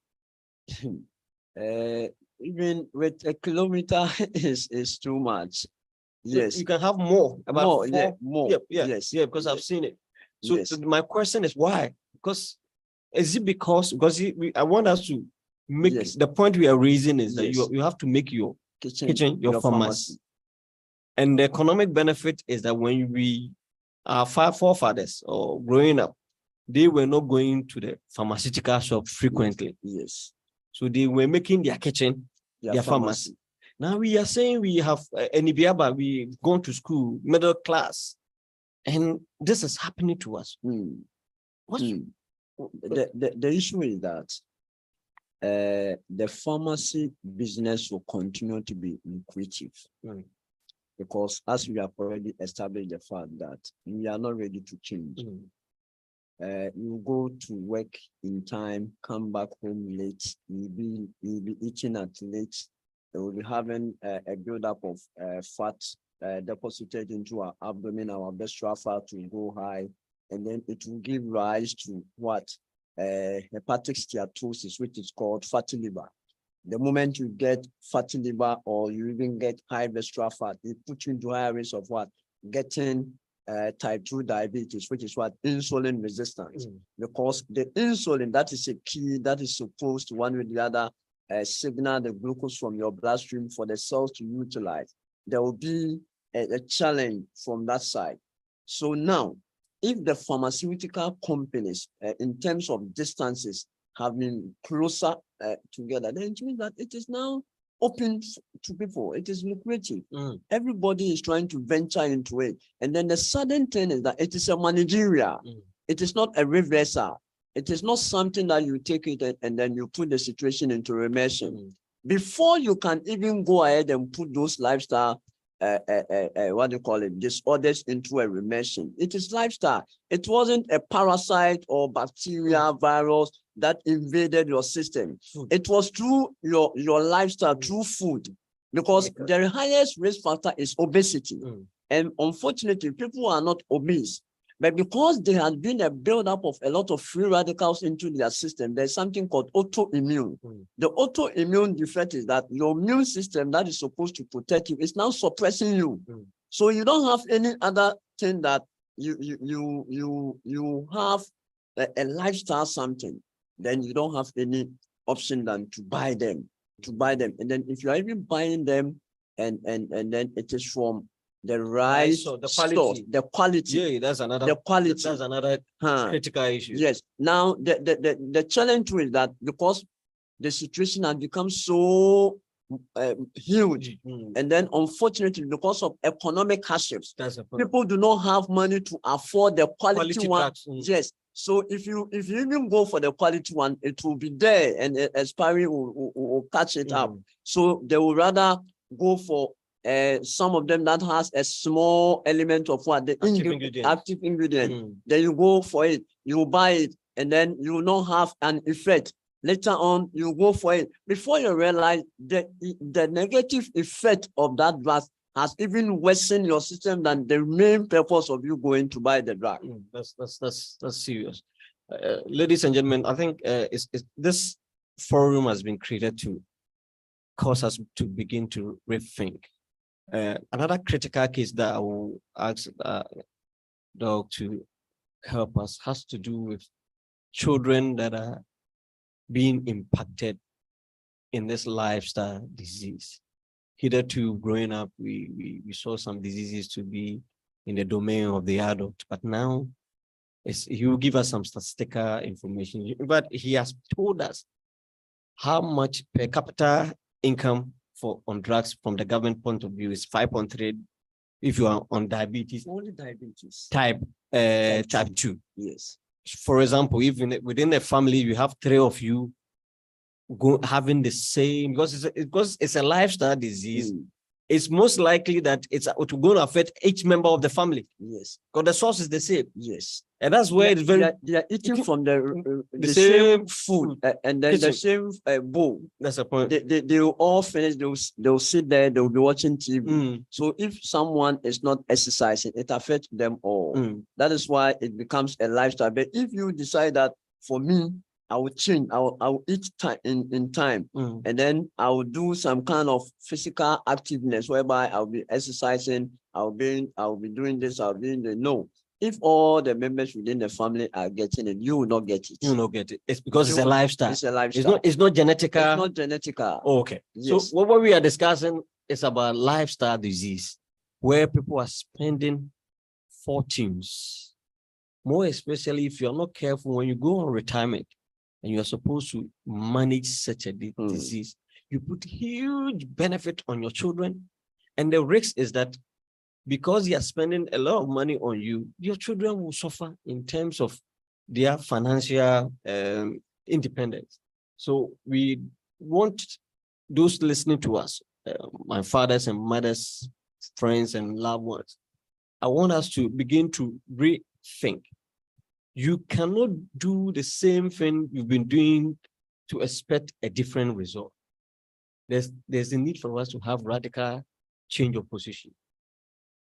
Even with 1 kilometer is too much. Yes, so you can have more. About more, 4, more. Yeah, yes, yeah, because I've seen it. So, yes. so my question is why? Because Is it because I want us to make Yes. the point we are raising is that Yes. you have to make your kitchen your pharmacy. pharmacy. And the economic benefit is that when we our forefathers or growing up, they were not going to the pharmaceutical shop frequently. Yes. So they were making their kitchen their pharmacy. Now we are saying we have Enibiaba, we've gone to school, middle class, and this is happening to us. What's The issue is that the pharmacy business will continue to be lucrative because as we have already established the fact that we are not ready to change. You go to work in time, come back home late, you'll be eating at late, you will be having a buildup of fat deposited into our abdomen, our visceral fat will go high, and then it will give rise to what? Hepatic steatosis, which is called fatty liver. The moment you get fatty liver or you even get high visceral fat, it puts you into higher risk of what? Getting type 2 diabetes, which is what? Insulin resistance. Because the insulin, that is a key that is supposed to one way or the other signal the glucose from your bloodstream for the cells to utilize. There will be a challenge from that side. So now, if the pharmaceutical companies, in terms of distances, have been closer together, then it means that it is now open to people. It is lucrative. Everybody is trying to venture into it. And then the sudden thing is that it is a managerial. It is not a reversal. It is not something that you take it and then you put the situation into remission. Before you can even go ahead and put those lifestyle what do you call it, disorders into a remission. It is lifestyle. It wasn't a parasite or bacteria, virus that invaded your system. It was through your lifestyle, through food, because the highest risk factor is obesity. And unfortunately, people are not obese. But because there has been a buildup of a lot of free radicals into their system, there's something called autoimmune. The autoimmune defect is that your immune system that is supposed to protect you is now suppressing you. So you don't have any other thing that you have a lifestyle something, then you don't have any option than to buy them. And then if you're even buying them and then it is from the right so the source, the quality. Yeah, that's another That's another critical issue. Yes. Now the challenge is that because the situation has become so huge, and then unfortunately because of economic hardships, people do not have money to afford the quality one. Yes. So if you even go for the quality one, it will be there and expiry will catch it up. So they will rather go for some of them that has a small element of what? The active ingredient. Then you go for it, you buy it, and then you will not have an effect. Later on, you go for it. Before you realize the negative effect of that drug has even worsened your system than the main purpose of you going to buy the drug. That's serious. Ladies and gentlemen, I think this forum has been created to cause us to begin to rethink. Another critical case that I will ask Doug to help us has to do with children that are being impacted in this lifestyle disease. Hitherto, growing up, we saw some diseases to be in the domain of the adult, but now he will give us some statistical information. But he has told us how much per capita income on drugs from the government point of view is 5.3 if you are on diabetes. Only diabetes. Type 2. Yes. For example, even within a family, you have 3 of you having the same, because it's a lifestyle disease. It's most likely that it's going to affect each member of the family. Yes. Because the source is the same. Yes. And that's where it's very... They are eating from the same food and then the same bowl. That's the point. They will all finish, they'll sit there, they'll be watching TV. So if someone is not exercising, it affects them all. That is why it becomes a lifestyle. But if you decide that, for me, I will change. I will eat time in time, and then I will do some kind of physical activeness whereby I'll be exercising. I'll be doing this. I'll be in the no. if all the members within the family are getting it, you will not get it. You will not get it. It's because it's a lifestyle. It's a lifestyle. It's not genetical. It's not genetical. Oh, okay. Yes. So what we are discussing is about lifestyle disease, where people are spending fortunes. More especially if you're not careful when you go on retirement and you're supposed to manage such a disease, you put huge benefit on your children. And the risk is that because you are spending a lot of money on you, your children will suffer in terms of their financial independence. So we want those listening to us, my fathers and mothers, friends and loved ones, I want us to begin to rethink. You cannot do the same thing you've been doing to expect a different result. There's a need for us to have radical change of position.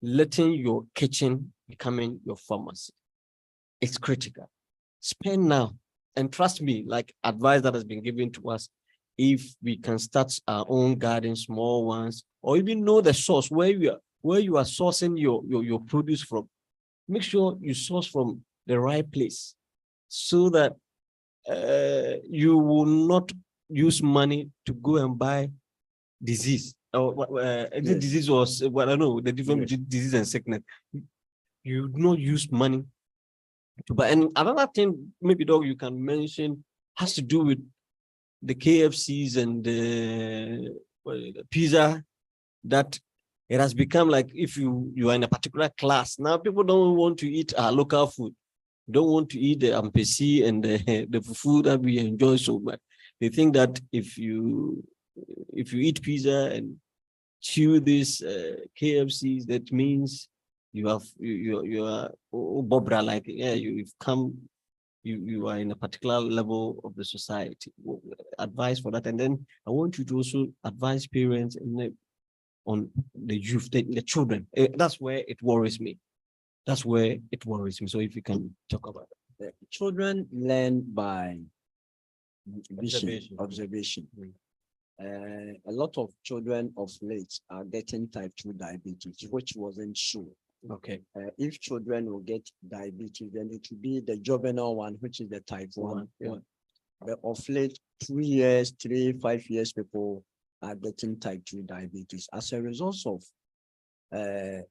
Letting your kitchen becoming your pharmacy. It's critical. Spend now, and trust me, like advice that has been given to us, if we can start our own garden, small ones, or even know the source where you are sourcing your produce from. Make sure you source from the right place so that you will not use money to go and buy disease. The disease was, well, I don't know the difference between disease and sickness. You do not use money to buy. And another thing, maybe dog, you can mention has to do with the KFCs and the pizza, that it has become like if you are in a particular class, now people don't want to eat our local food, don't want to eat the ampesi and the food that we enjoy so much. They think that if you eat pizza and chew these KFCs, that means you are Bobra, like you've come, you are in a particular level of the society. Advice for that, and then I want you to also advise parents on the youth, the children. That's where it worries me. That's where it worries me. So if you can talk about it. Children learn by observation. A lot of children of late are getting type 2 diabetes, which wasn't sure. Okay. If children will get diabetes, then it will be the juvenile one, which is the type 1. Yeah. But of late, 2 years, 3, 5 years, people are getting type 2 diabetes as a result of the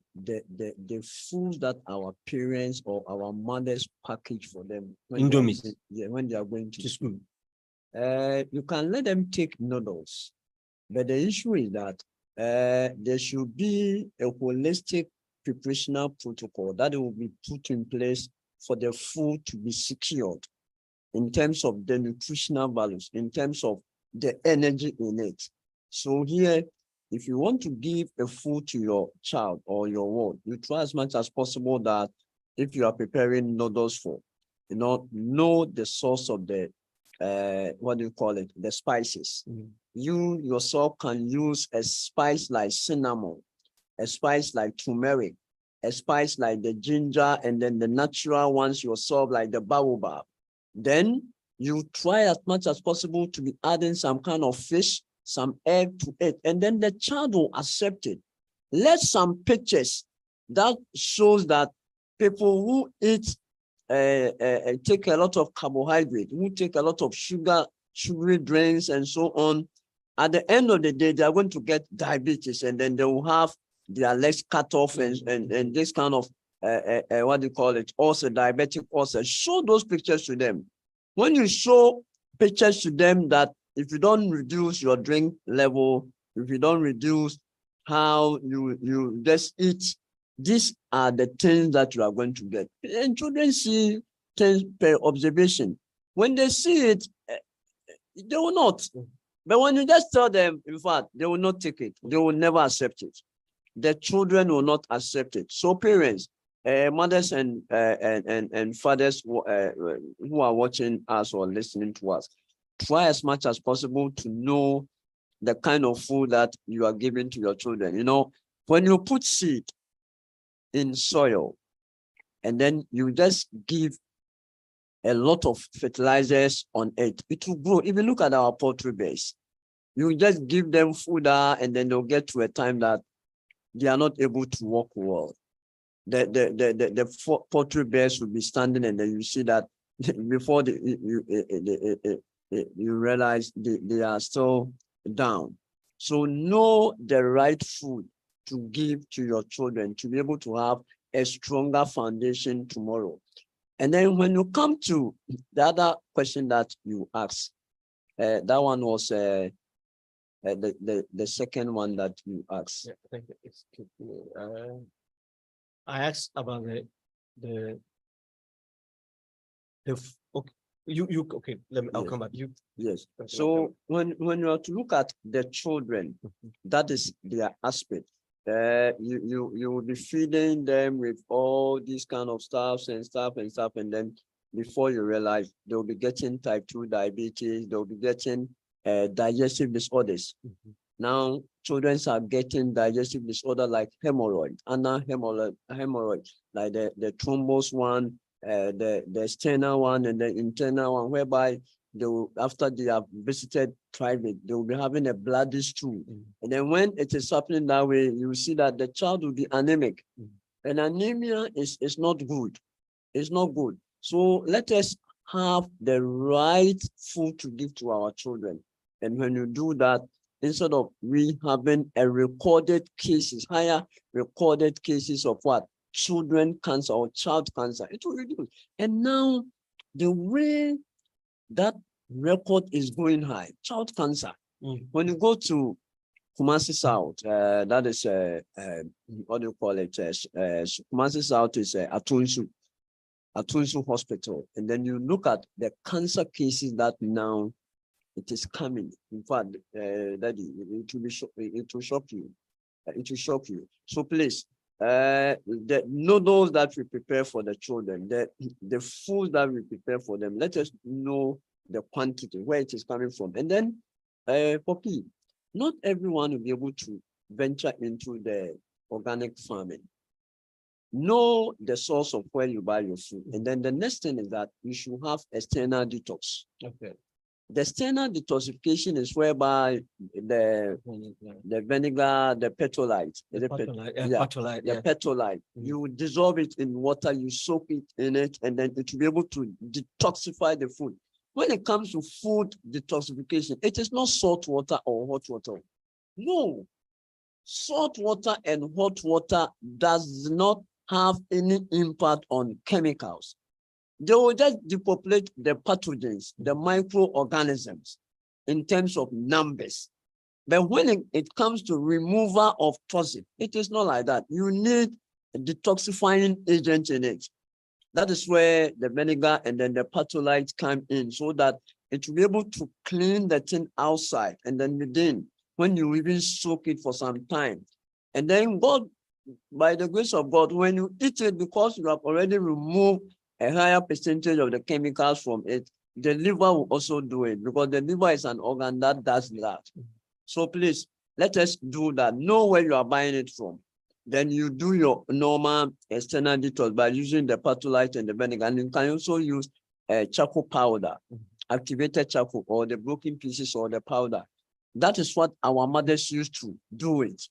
foods that our parents or our mothers package for them when when they are going to school. You can let them take noodles, but the issue is that there should be a holistic preparational protocol that will be put in place for the food to be secured in terms of the nutritional values, in terms of the energy in it. So here, if you want to give a food to your child or your ward, you try as much as possible that if you are preparing noodles for, know the source of the the spices. You yourself can use a spice like cinnamon, a spice like turmeric, a spice like the ginger, and then the natural ones yourself like the baobab. Then you try as much as possible to be adding some kind of fish, some egg to it, and then the child will accept it. Let some pictures that shows that people who eat take a lot of carbohydrate, who take a lot of sugary drinks and so on, at the end of the day, they are going to get diabetes, and then they will have their legs cut off and this kind of, also diabetic ulcer. Show those pictures to them. When you show pictures to them that if you don't reduce your drink level, if you don't reduce how you just eat, these are the things that you are going to get. And children see things per observation. When they see it, they will not. But when you just tell them, in fact, they will not take it. They will never accept it. The children will not accept it. So parents, mothers and fathers who are watching us or listening to us, try as much as possible to know the kind of food that you are giving to your children. When you put seed in soil and then you just give a lot of fertilizers on it, it will grow. If you look at our poultry base, you just give them food and then they'll get to a time that they are not able to walk well. the poultry bears will be standing, and then you see that before you realize they are still down. So know the right food to give to your children to be able to have a stronger foundation tomorrow. And then when you come to the other question that you asked, that one was the second one that you asked. Yeah, thank you. Excuse me. I asked about the okay. You okay? I'll Yes. come back. You Yes. Okay, So when you are to look at the children, that is their aspect. You will be feeding them with all these kind of stuff, and then before you realize they'll be getting type 2 diabetes, they'll be getting digestive disorders. Now children are getting digestive disorder like hemorrhoid, hemorrhoid, like the thrombus one, the external one and the internal one, whereby they will, after they have visited private, they will be having a bloody stool. And then when it is happening that way, you will see that the child will be anemic. And anemia is not good. It's not good. So let us have the right food to give to our children. And when you do that, instead of we having a recorded cases, higher recorded cases of what? Children cancer or child cancer, it will reduce. And now the way that record is going high, child cancer. When you go to Kumasi South, that is what do you call it? Kumasi South is Atunsu Hospital, and then you look at the cancer cases that now it is coming. In fact, Daddy, it will shock you. It will shock you. So please, the noodles that we prepare for the children, the food that we prepare for them, let us know the quantity, where it is coming from. And then, Poppy, not everyone will be able to venture into the organic farming. Know the source of where you buy your food. And then the next thing is that you should have external detox. okay. The external detoxification is whereby the vinegar, the petrolite, petrolite, you dissolve it in water, you soak it in it, and then it will be able to detoxify the food. When it comes to food detoxification, it is not salt water or hot water. No, salt water and hot water does not have any impact on chemicals. They will just depopulate the pathogens, the microorganisms in terms of numbers. But when it comes to removal of toxin, it is not like that. You need a detoxifying agent in it. That is where the vinegar and then the patholite come in, so that it will be able to clean the thing outside and then within, when you even soak it for some time. And then God, by the grace of God, when you eat it, because you have already removed a higher percentage of the chemicals from it, the liver will also do it, because the liver is an organ that does that. So please, let us do that. Know where you are buying it from. Then you do your normal external detox by using the patholite and the vinegar. And you can also use charcoal powder, activated charcoal, or the broken pieces or the powder. That is what our mothers used to do it.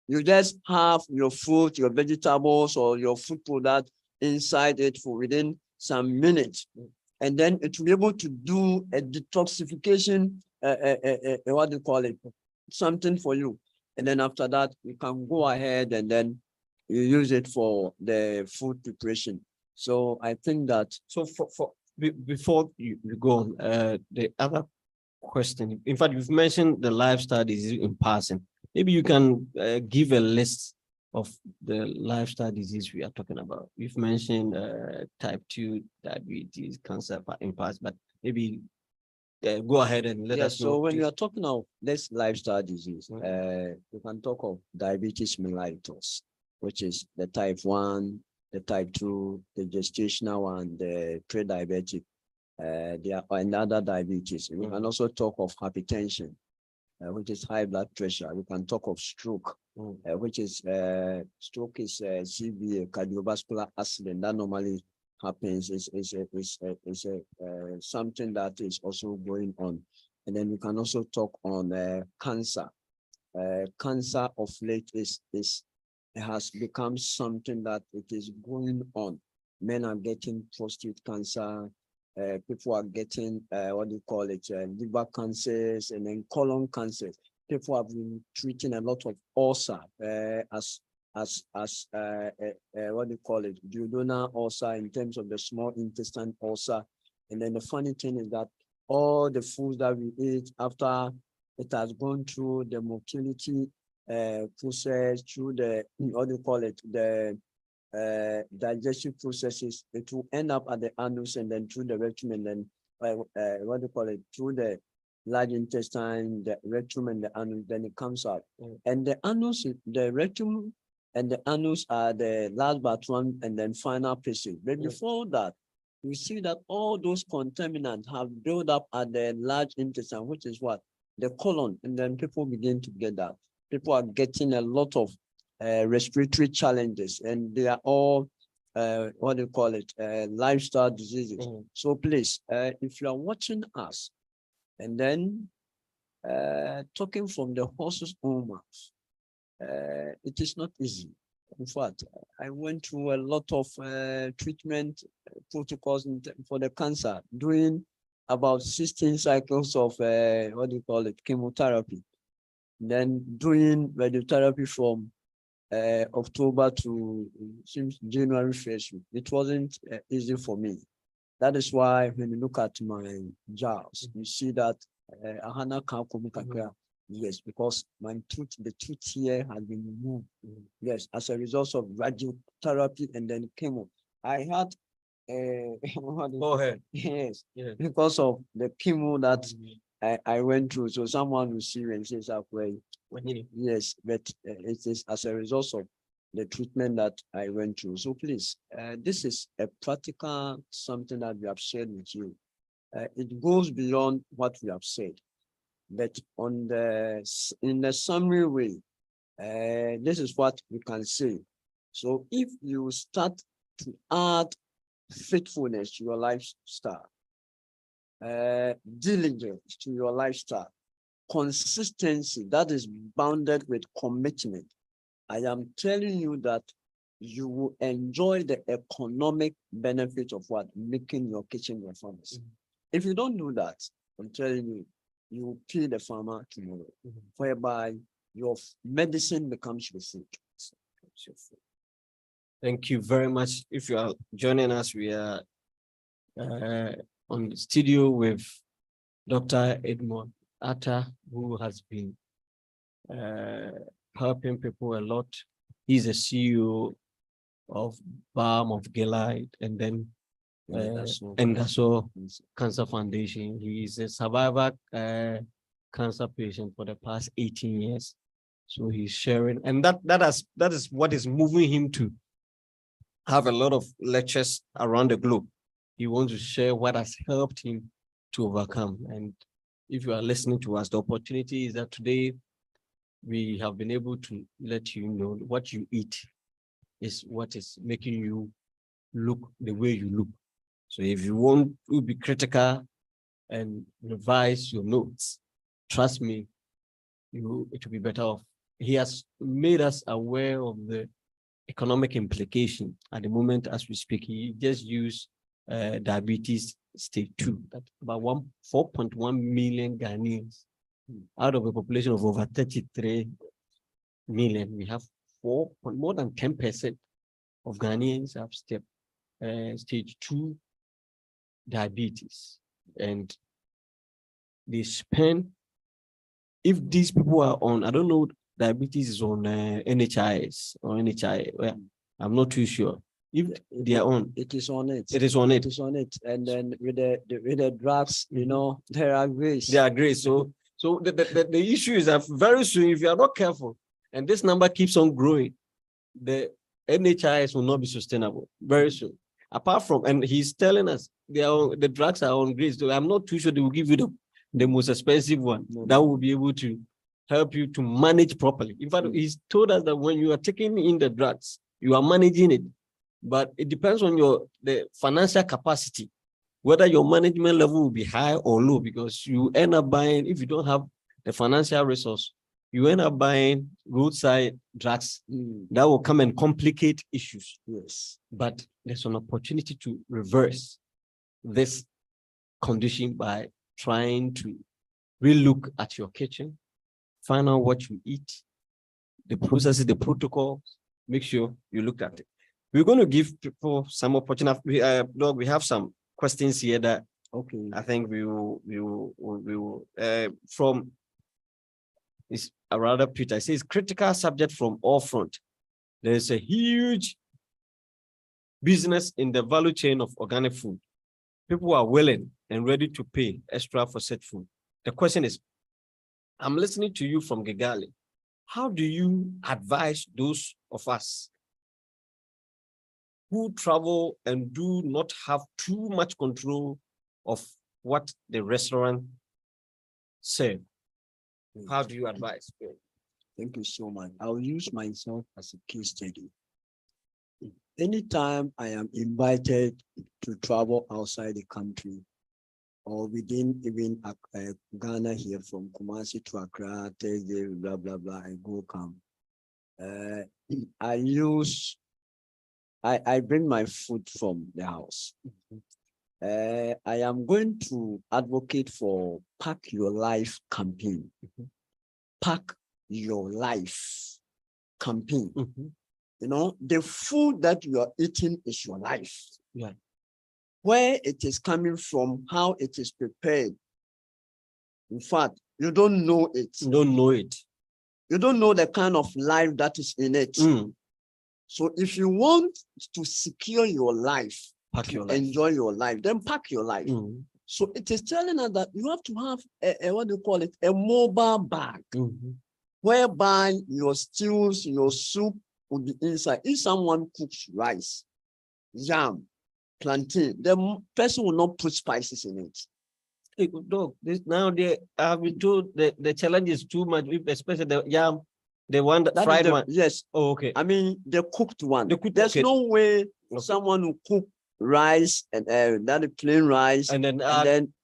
You just have your fruit, your vegetables, or your food product inside it for within some minutes. And then it will be able to do a detoxification, what do you call it? Something for you. And then after that, you can go ahead and then you use it for the food preparation. So I think that. So before you go on, the other question, in fact, you've mentioned the lifestyle disease in passing. Maybe you can give a list of the lifestyle disease we are talking about. You've mentioned type 2 diabetes, cancer in past, but maybe go ahead and let us know. So when you are talking of this lifestyle disease, you can talk of diabetes mellitus, which is the type 1, the type 2, the gestational one, the pre-diabetic, there are another diabetes. We can also talk of hypertension, which is high blood pressure. We can talk of stroke, which is stroke is severe cardiovascular accident that normally happens. Is something that is also going on. And then we can also talk on cancer. Cancer of late is it has become something that it is going on. Men are getting prostate cancer. People are getting what do you call it, liver cancers and then colon cancers. People have been treating a lot of ulcer as what do you call it, duodenal ulcer in terms of the small intestine ulcer. And then the funny thing is that all the foods that we eat after it has gone through the motility process, through the what do you call it, the digestive processes, it will end up at the anus and then through the rectum and then what do you call it, through the large intestine, the rectum and the anus, then it comes out. And the anus, the rectum and the anus are the last but one and then final pieces. But before that, we see that all those contaminants have built up at the large intestine, which is what? The colon. And then people begin to get that. People are getting a lot of respiratory challenges, and they are all what do you call it, lifestyle diseases. So please, if you are watching us and then talking from the horse's own mouth, it is not easy. In fact, I went through a lot of treatment protocols for the cancer, doing about 16 cycles of what do you call it, chemotherapy, then doing radiotherapy from October to January 1st. It wasn't easy for me. That is why when you look at my jars, you see that Ahana Kakumukaka. Yes, because my tooth, the tooth here has been removed. Yes, as a result of radiotherapy and then chemo. I had Go ahead. Yes, Yeah. because of the chemo that I went through. So someone will see and says, yes, but it is as a result of the treatment that I went through. So please, this is a practical something that we have shared with you. It goes beyond what we have said. But in the summary way, this is what we can say. So if you start to add faithfulness to your lifestyle, diligence to your lifestyle, consistency that is bounded with commitment, I am telling you that you will enjoy the economic benefit of what? Making your kitchen your pharmacy. If you don't do that, I'm telling you, you will pay the farmer tomorrow, whereby your medicine becomes your food. Thank you very much. If you are joining us, we are on the studio with Dr. Edmond Atta, who has been helping people a lot. He's a CEO of Balm of Gilead and then Endaso Cancer Foundation. He is a survivor cancer patient for the past 18 years. So he's sharing, and that is what is moving him to have a lot of lectures around the globe. He wants to share what has helped him to overcome. And if you are listening to us, the opportunity is that today we have been able to let you know what you eat is what is making you look the way you look. So if you want to be critical and revise your notes, trust me, it will be better off. He has made us aware of the economic implication at the moment as we speak. He just used diabetes stage 2, that's about 4.1 million Ghanaians. Out of a population of over 33 million, we have more than 10% of Ghanaians have stage 2 diabetes. And they spend, if these people are on, I don't know, diabetes is on NHIS or NHI, well, I'm not too sure. If they are on, it is on it. It is on it. It is on it. And then with the drugs, you know, there are grace. They are great. So the issue is that very soon, if you are not careful, and this number keeps on growing, the NHIS will not be sustainable very soon. Apart from, and he's telling us the drugs are on grace. So I'm not too sure they will give you the most expensive one that will be able to help you to manage properly. In fact, he's told us that when you are taking in the drugs, you are managing it, but it depends on the financial capacity, whether your management level will be high or low, because you end up buying, if you don't have the financial resource you end up buying roadside drugs that will come and complicate issues. Yes. But there's an opportunity to reverse this condition by trying to relook at your kitchen, find out what you eat, the processes, the protocols, make sure you look at it. We're going to give people some opportunity. Doug, we have some questions here that I think we will from is a rather Peter. It says critical subject from all front. There's a huge business in the value chain of organic food. People are willing and ready to pay extra for such food. The question is, I'm listening to you from Kigali. How do you advise those of us who travel and do not have too much control of what the restaurant serve? How do you advise? Thank you so much. I'll use myself as a case study. Anytime I am invited to travel outside the country or within even Ghana here from Kumasi to Accra, Thursday, blah, blah, blah, I go come. I bring my food from the house. I am going to advocate for Pack Your Life campaign. Pack Your Life campaign. You know, the food that you are eating is your life. Yeah. Where it is coming from, how it is prepared. In fact, you don't know it. You don't know it. You don't know the kind of life that is in it. So if you want to secure your life, enjoy your life, then pack your life. So it is telling us that you have to have what do you call it? A mobile bag, whereby your stews, your soup would be inside. If someone cooks rice, yam, plantain, the person will not put spices in it. Hey, dog, now they have been told the challenge is too much, especially the yam, the one that fried one. Yes. Oh, okay. I mean, the cooked one. There's no way someone will cook rice and that is plain rice and then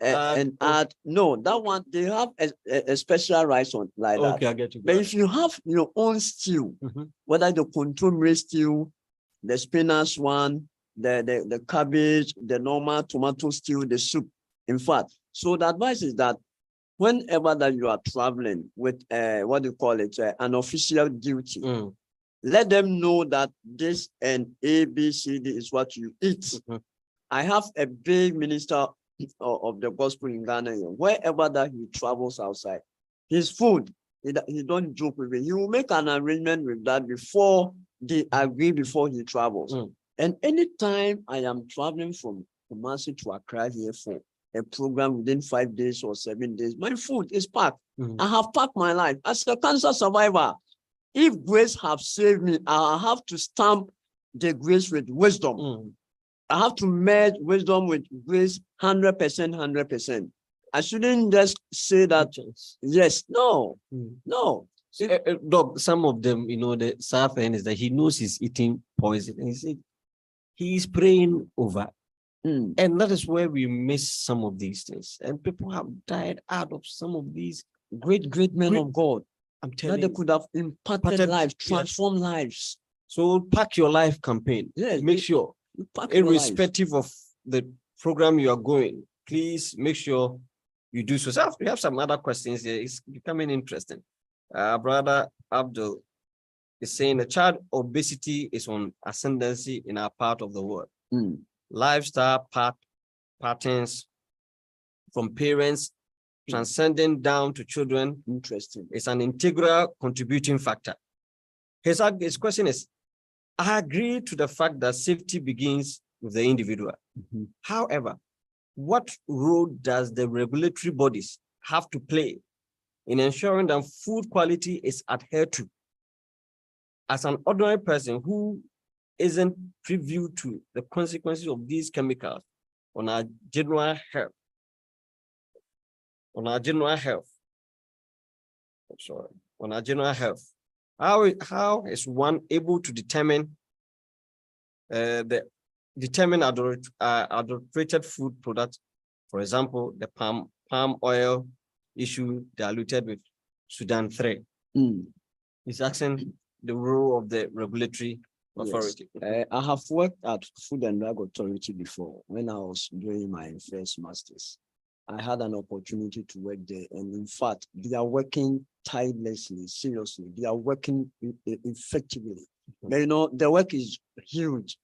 add. No, that one they have a special rice on like that. Okay, I get you. But if you have your own stew, whether the contour stew, the spinach one, the cabbage, the normal tomato stew, the soup. In fact, so the advice is that whenever that you are traveling with what do you call it, an official duty, let them know that this and ABCD is what you eat. I have a big minister of the gospel in Ghana. Wherever that he travels outside, his food, he don't joke with it. He will make an arrangement with that before they agree, before he travels. And anytime I am traveling from Kumasi to Accra here for a program within 5 days or 7 days, my food is packed. I have packed my life as a cancer survivor. If grace have saved me, I have to stamp the grace with wisdom. I have to merge wisdom with grace 100%, 100%. I shouldn't just say that, yes, no. Dog, some of them, you know, the sad thing is that he knows he's eating poison. And he said he's praying over. And that is where we miss some of these things. And people have died out of some of these great men of God. I'm telling you, they could have impacted lives, transformed lives. So Pack Your Life campaign. Yes, make sure, irrespective of the program you are going, please make sure you do so. We have some other questions here. It's becoming interesting. Brother Abdul is saying the child obesity is on ascendancy in our part of the world. Lifestyle patterns from parents transcending down to children. Interesting. It's an integral contributing factor. His question is, I agree to the fact that safety begins with the individual. However, what role does the regulatory bodies have to play in ensuring that food quality is adhered to? As an ordinary person who isn't privy to the consequences of these chemicals on our general health, how is one able to determine adulterated food products, for example, the palm oil issue diluted with Sudan 3? He's asking the role of the regulatory Yes. authority. I have worked at Food and Drug Authority before when I was doing my first master's. I had an opportunity to work there, and in fact, they are working tirelessly, seriously. They are working effectively. But, the work is huge.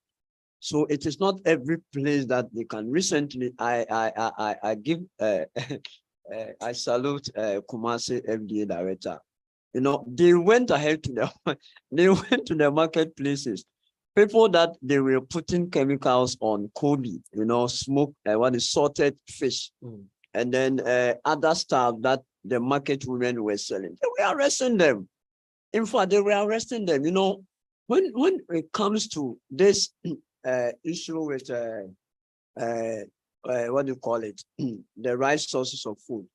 So it is not every place that they can. Recently, I give I salute Kumasi FDA director. They went ahead to they went to the marketplaces. People that they were putting chemicals on Kobe, smoke, what is salted fish, and then other stuff that the market women were selling. They were arresting them. In fact, they were arresting them. When it comes to this issue with what do you call it? The right sources of food.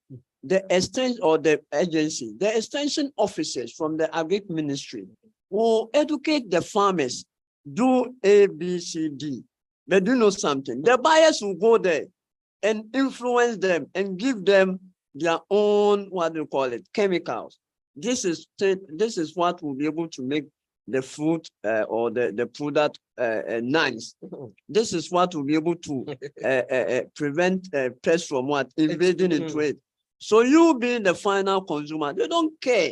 The extension or the agency, the extension officers from the Agric Ministry will educate the farmers, do A, B, C, D. But do you know something? The buyers will go there and influence them and give them their own, what do you call it, chemicals. This is what will be able to make the food or the product nice. This is what will be able to prevent pests from what? Invading into it. So you being the final consumer, they don't care.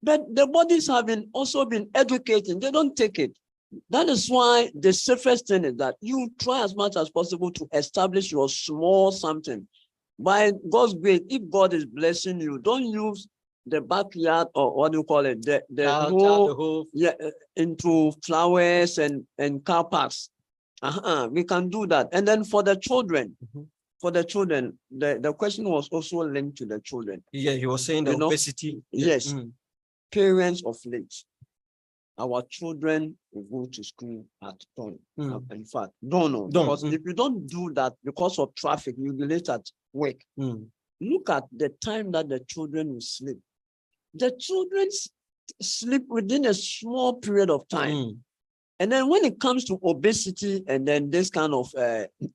But the bodies have also been educating. They don't take it. That is why the safest thing is that you try as much as possible to establish your small something. By God's grace, if God is blessing you, don't use the backyard or what do you call it? The whole into flowers and car parks. We can do that. And then for the children, the question was also linked to the children. Yeah, he was saying the obesity. Yes. Parents of late, our children will go to school at dawn. In fact, don't. Because if you don't do that because of traffic, you'll be late at work. Look at the time that the children will sleep. The children sleep within a small period of time. And then when it comes to obesity and then this kind of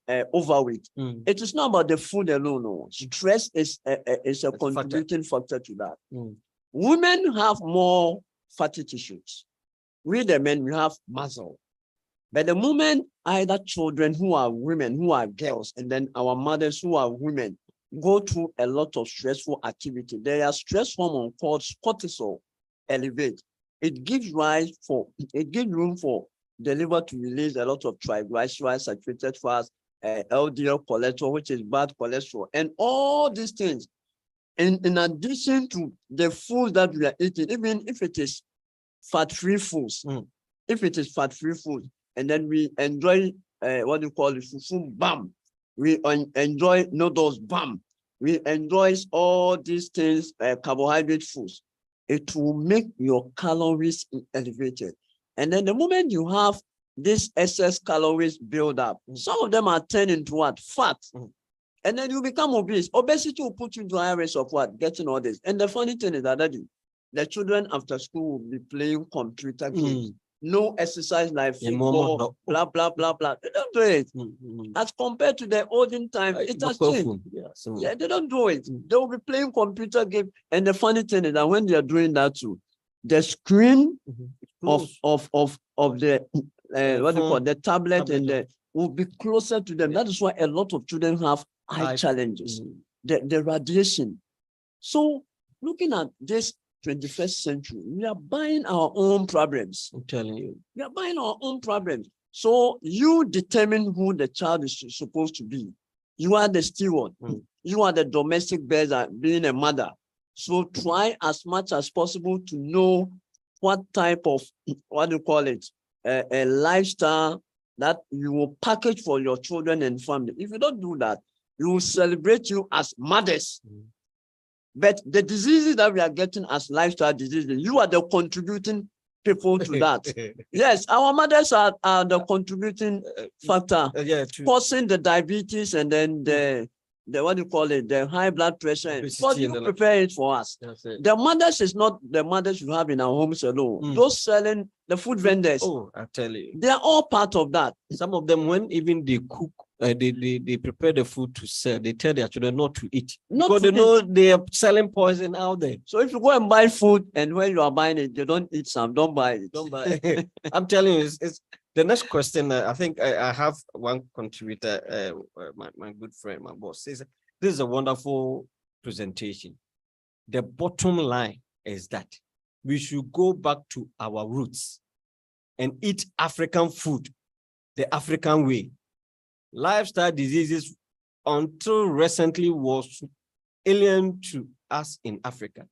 overweight, it is not about the food alone. No. Stress is a contributing factor to that. Women have more fatty tissues. We the men, we have muscle. But the moment either children who are women, who are girls, and then our mothers who are women, go through a lot of stressful activity, there are stress hormone called cortisol elevate. It gives room for the liver to release a lot of triglycerides, saturated fats, LDL cholesterol, which is bad cholesterol, and all these things. In addition to the foods that we are eating, even if it is fat-free foods, and then we enjoy what do you call it, fufu, bam. We enjoy noodles, bam. We enjoy all these things, carbohydrate foods. It will make your calories elevated. And then the moment you have this excess calories build up, some of them are turning to what? Fat. And then you become obese. Obesity will put you into high risk of what? Getting all this. And the funny thing is that the children after school will be playing computer games. No exercise like football, blah, blah, blah, blah. They don't do it. As compared to the olden time, it has changed. They don't do it. They will be playing computer games. And the funny thing is that when they are doing that too, the screen of the what do you call the tablet and the will be closer to them. That is why a lot of children have eye challenges. The radiation. So looking at this 21st century, we are buying our own problems. I'm telling you. We are buying our own problems. So you determine who the child is supposed to be. You are the steward. You are the domestic bearer, being a mother. So try as much as possible to know what type of, what do you call it, a lifestyle that you will package for your children and family. If you don't do that, you will celebrate you as mothers. But the diseases that we are getting as lifestyle diseases, you are the contributing people to that. Yes, our mothers are the contributing factor, causing the diabetes and then the what do you call it? The high blood pressure. But Obesity you and the like. prepare it for us. That's it. The mothers is not the mothers you have in our homes alone. Those selling the food vendors, Oh, I tell you, they are all part of that. some of them, when even they cook, they prepare the food to sell, they tell their children not to eat. Not because to they know they are selling poison out there. So if you go and buy food and when you are buying it, you don't eat some, don't buy it. Don't buy. I'm telling you, it's the next question. I think I have one contributor, my good friend, my boss says, this is a wonderful presentation. The bottom line is that we should go back to our roots and eat African food, the African way. Lifestyle diseases, until recently, was alien to us in Africa.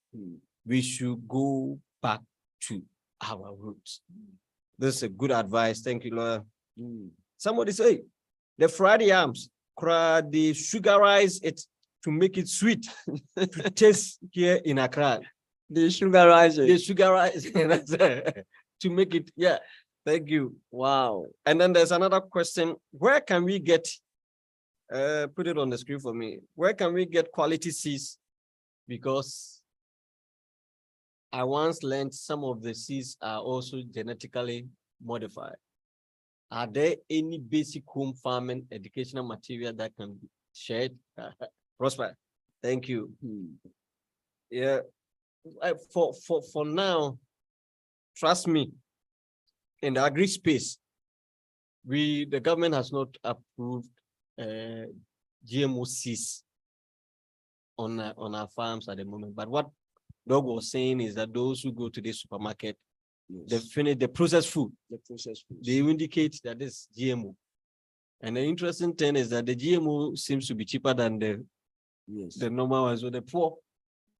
We should go back to our roots. This is a good advice. Thank you, Lawyer. Somebody say, the fried yams, they sugarize it to make it sweet to taste here in Accra. They sugarize it. They sugarize it to make it, yeah. Thank you. Wow. And then there's another question. Where can we get, put it on the screen for me. Where can we get quality seeds? Because I once learned some of the seeds are also genetically modified. Are there any basic home farming educational material that can be shared? Prosper, thank you. Yeah, for now, trust me, in the agri space, the government has not approved GMO seeds on our farms at the moment. But what Doug was saying is that those who go to the supermarket, they finish the processed food. They indicate that this GMO. And the interesting thing is that the GMO seems to be cheaper than the normal ones. So the poor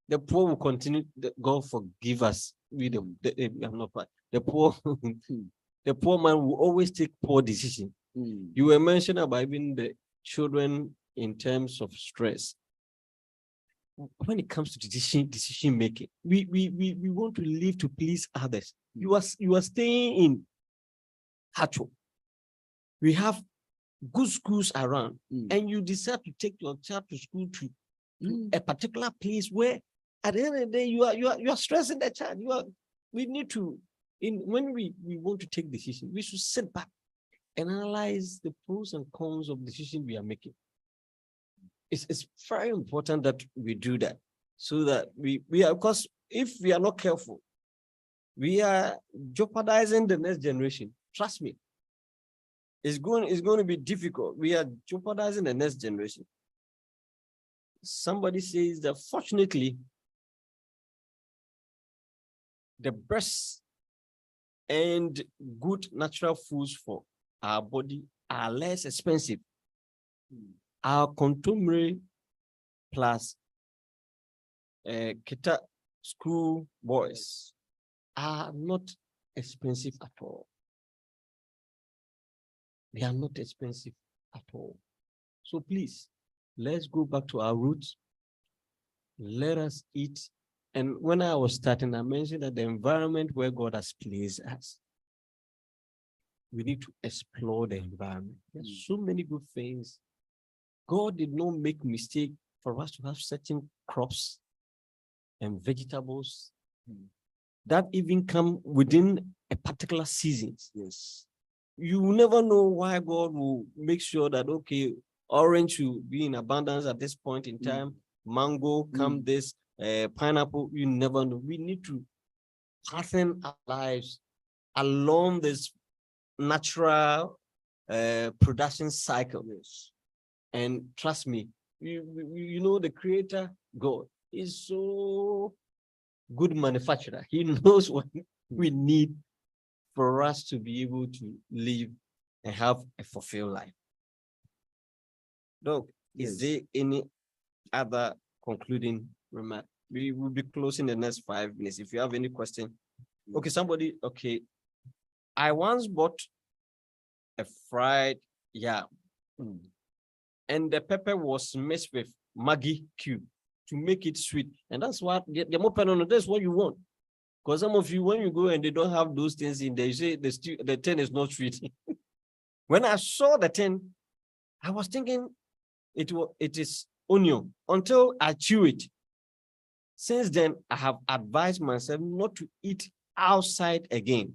will continue. God forgive us. I'm not bad. The poor, the poor man will always take poor decisions. You were mentioning about even the children in terms of stress. When it comes to decision making, we want to live to please others. You are staying in Hacho. We have good schools around, and you decide to take your child to school to a particular place where, at the end of the day, you are stressing the child. We need to, when we want to take decisions, we should sit back and analyze the pros and cons of decisions we are making. It's very important that we do that, so that we are, because if we are not careful, we are jeopardizing the next generation. Trust me. It's going to be difficult. We are jeopardizing the next generation. Somebody says that fortunately, the best and good natural foods for our body are less expensive. Our contemporary plus Kita school boys are not expensive at all. They are not expensive at all. So please, let's go back to our roots. Let us eat. And when I was starting, I mentioned that the environment where God has placed us, we need to explore the environment. There's so many good things. God did not make mistake for us to have certain crops and vegetables that even come within a particular season. Yes. You will never know why God will make sure that, okay, orange will be in abundance at this point in time, mango come this, pineapple, you never know. We need to pattern our lives along this natural production cycle. Yes. And trust me, you know, the Creator, God, is so good manufacturer. He knows what we need for us to be able to live and have a fulfilled life. Doc, is there any other concluding remark? We will be closing the next 5 minutes. If you have any question. Okay, okay. I once bought a fried yam. And the pepper was mixed with Maggi cube to make it sweet. And that's what that's what you want. Because some of you, when you go and they don't have those things in there, you say the thing is not sweet. When I saw the thing, I was thinking it is onion until I chew it. Since then, I have advised myself not to eat outside again.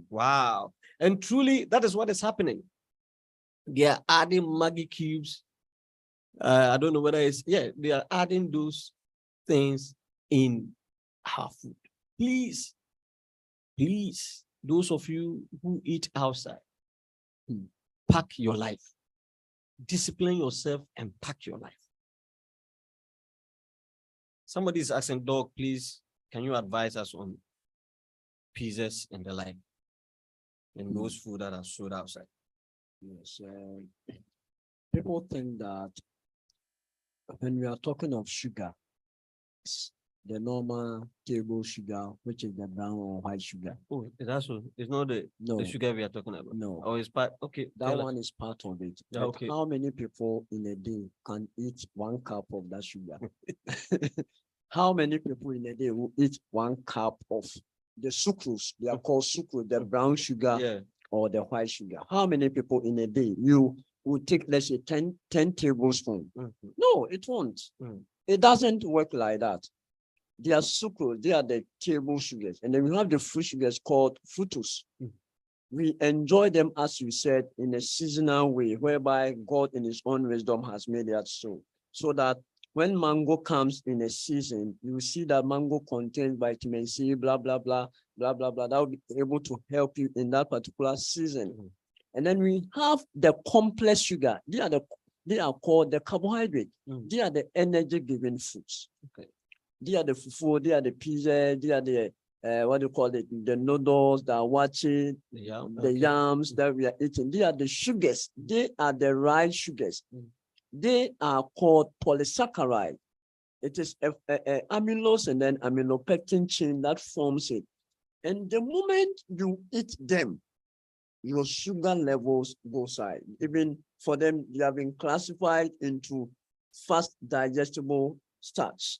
Wow. And truly, that is what is happening. They are adding Maggie cubes. I don't know whether it's, yeah, they are adding those things in our food. Please, those of you who eat outside, pack your life. Discipline yourself and pack your life. Somebody is asking, Doc, please, can you advise us on pizzas and the like, and those food that are sold outside? Yes, people think that when we are talking of sugar, it's the normal table sugar, which is the brown or white sugar. Oh, that's so. It's not the sugar we are talking about. No. Oh, it's part. Okay, that one is part of it. Yeah, But okay. how many people in a day can eat 1 cup of that sugar? How many people in a day will eat 1 cup of the sucrose? They are called sucrose, the brown sugar or the white sugar. How many people in a day you will take, let's say, 10 tablespoons? No, it won't. It doesn't work like that. They are sucrose, they are the table sugars. And then we have the fruit sugars called fructose. We enjoy them, as you said, in a seasonal way, whereby God in his own wisdom has made it so. So that when mango comes in a season, you see that mango contains vitamin C, blah, blah, blah, blah, blah, blah. That will be able to help you in that particular season. And then we have the complex sugar. They are called the carbohydrate. They are the energy-giving foods. Okay. They are the fufu, they are the pizza, they are the what do you call it? The noodles, the awachi, the yams that we are eating. They are the sugars. They are the right sugars. They are called polysaccharide. It is amylose and then amylopectin chain that forms it. And the moment you eat them, your sugar levels go side. Even for them, they have been classified into fast digestible starch.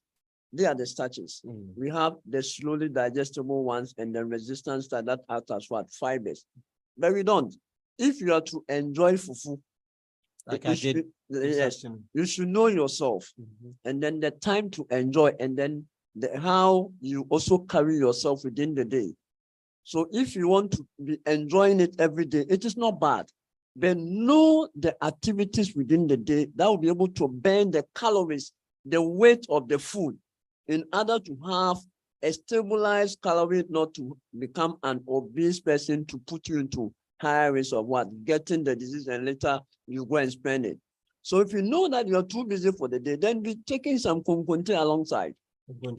They are the starches. We have the slowly digestible ones and the resistant starch that act as what? Fibers. But we don't. If you are to enjoy fufu, like I did, yes, you should know yourself. And then the time to enjoy, and then how you also carry yourself within the day. So if you want to be enjoying it every day, it is not bad. But know the activities within the day that will be able to burn the calories, the weight of the food, in order to have a stabilized calorie, not to become an obese person, to put you into higher risk of what? Getting the disease, and later you go and spend it. So if you know that you're too busy for the day, then be taking some konkonte alongside.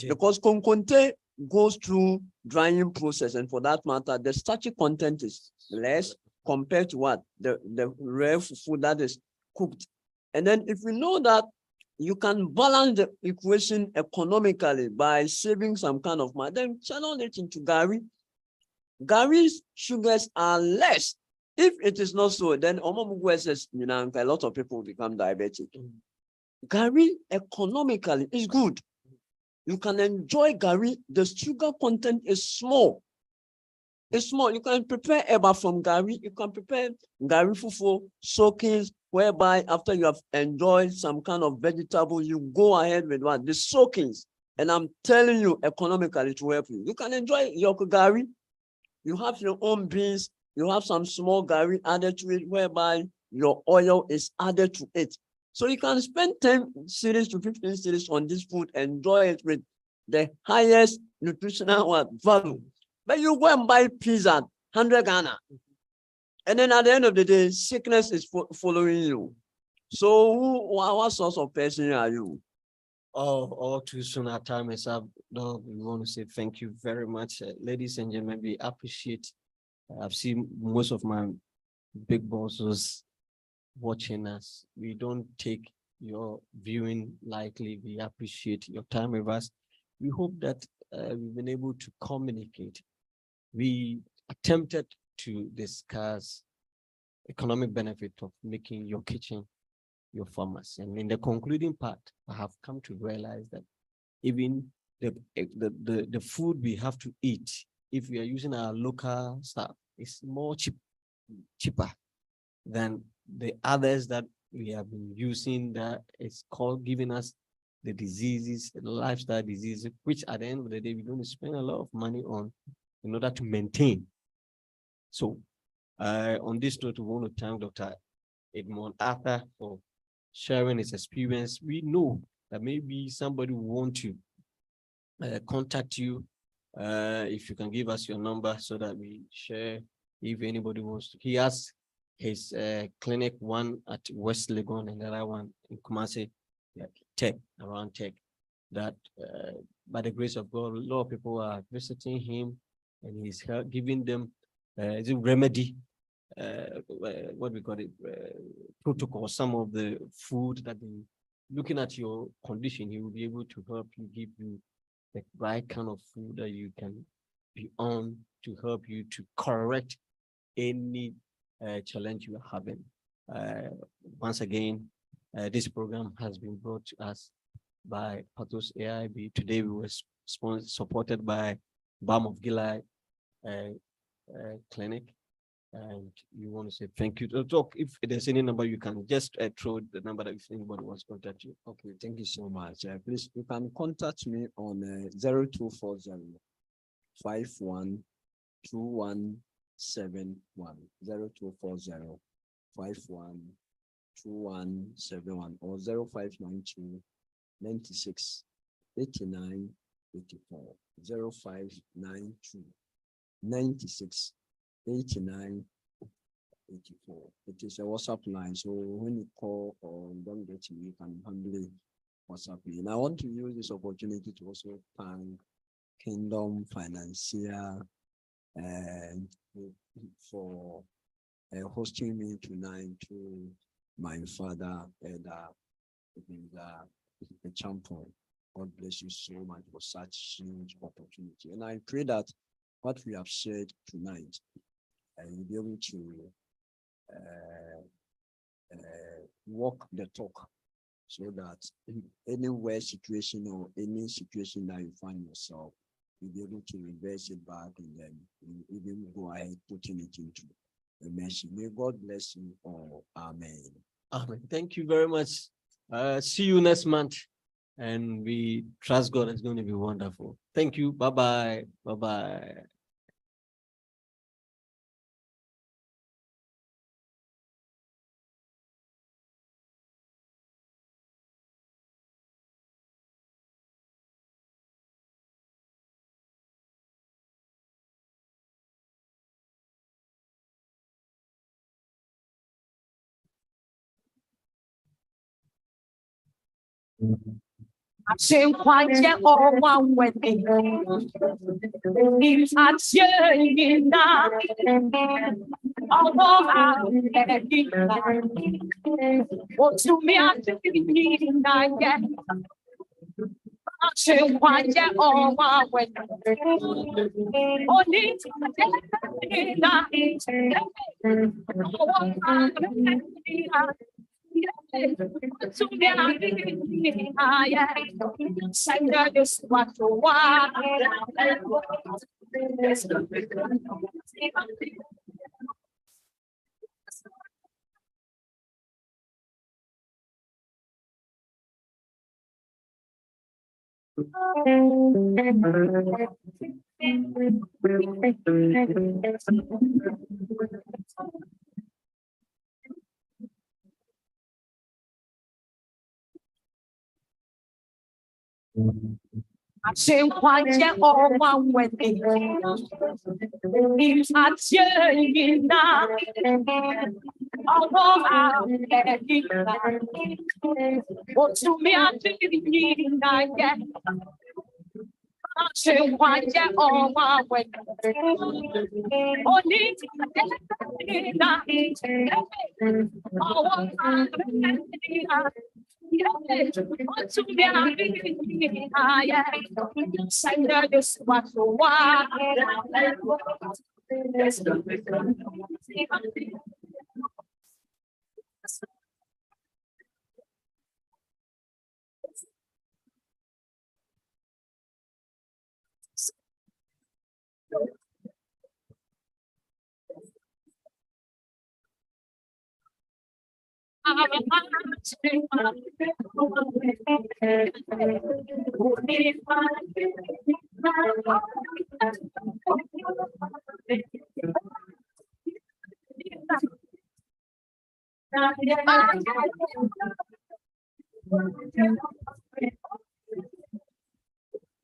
Because konkonte goes through drying process, and for that matter, the starchy content is less compared to what? The rare food that is cooked. And then if you know that you can balance the equation economically by saving some kind of money, then channel it into Gary. Gary's sugars are less. If it is not so, then a lot of people become diabetic. Gary economically is good. You can enjoy Gary. The sugar content is small. It's small. You can prepare eba from Gary. You can prepare Gary fufu, soakings, whereby after you have enjoyed some kind of vegetable, you go ahead with what? The soakings. And I'm telling you, economically, to help you. You can enjoy your Gary. You have your own beans. You have some small Gary added to it, whereby your oil is added to it. So you can spend 10 cedis to 15 cedis on this food, enjoy it with the highest nutritional value. But you go and buy pizza, 100 Ghana. And then at the end of the day, sickness is following you. So what sort of person are you? All too soon, our time is up. No, we want to say thank you very much. Ladies and gentlemen, we appreciate. I've seen most of my big bosses watching us. We don't take your viewing lightly. We appreciate your time with us. We hope that we've been able to communicate. We attempted to discuss economic benefit of making your kitchen your farmers. And in the concluding part, I have come to realize that even the food we have to eat, if we are using our local stuff, is more cheaper than the others that we have been using that. It's called giving us the diseases, the lifestyle diseases, which at the end of the day, we're going to spend a lot of money on in order to maintain. So on this note, we want to thank Dr. Edmond Arthur for sharing his experience. We know that maybe somebody will want to contact you. If you can give us your number so that we share if anybody wants to. He has his clinic, one at West Legon and the other one in Kumasi, Tech, around Tech, that by the grace of God, a lot of people are visiting him and he's giving them the remedy, what we call it, protocol, some of the food that they, looking at your condition, he will be able to help you, give you the right kind of food that you can be on to help you to correct any challenge you are having. Once again, this program has been brought to us by Pathos AIB. Today we were supported by Balm of Gilead Clinic. And you want to say thank you. Talk if there's any number you can just throw the number that if anybody wants to contact you. Okay, thank you so much. Please, you can contact me on 0240 51 2171 0240 51 2171 or 0592 96 89 84 0592 96 89 84. It is a WhatsApp line, so when you call or don't get me, you can humbly WhatsApp me. And I want to use this opportunity to also thank Kingdom Financier and for hosting me tonight to my father and the champion. God bless you so much for such huge opportunity. And I pray that what we have shared tonight, you'll be able to walk the talk so that in anywhere situation or any situation that you find yourself, you'll be able to reverse it back and then you even go ahead putting it into the mercy. May God bless you all. Amen. Amen. Thank you very much. See you next month. And we trust God is going to be wonderful. Thank you. Bye-bye. Bye-bye.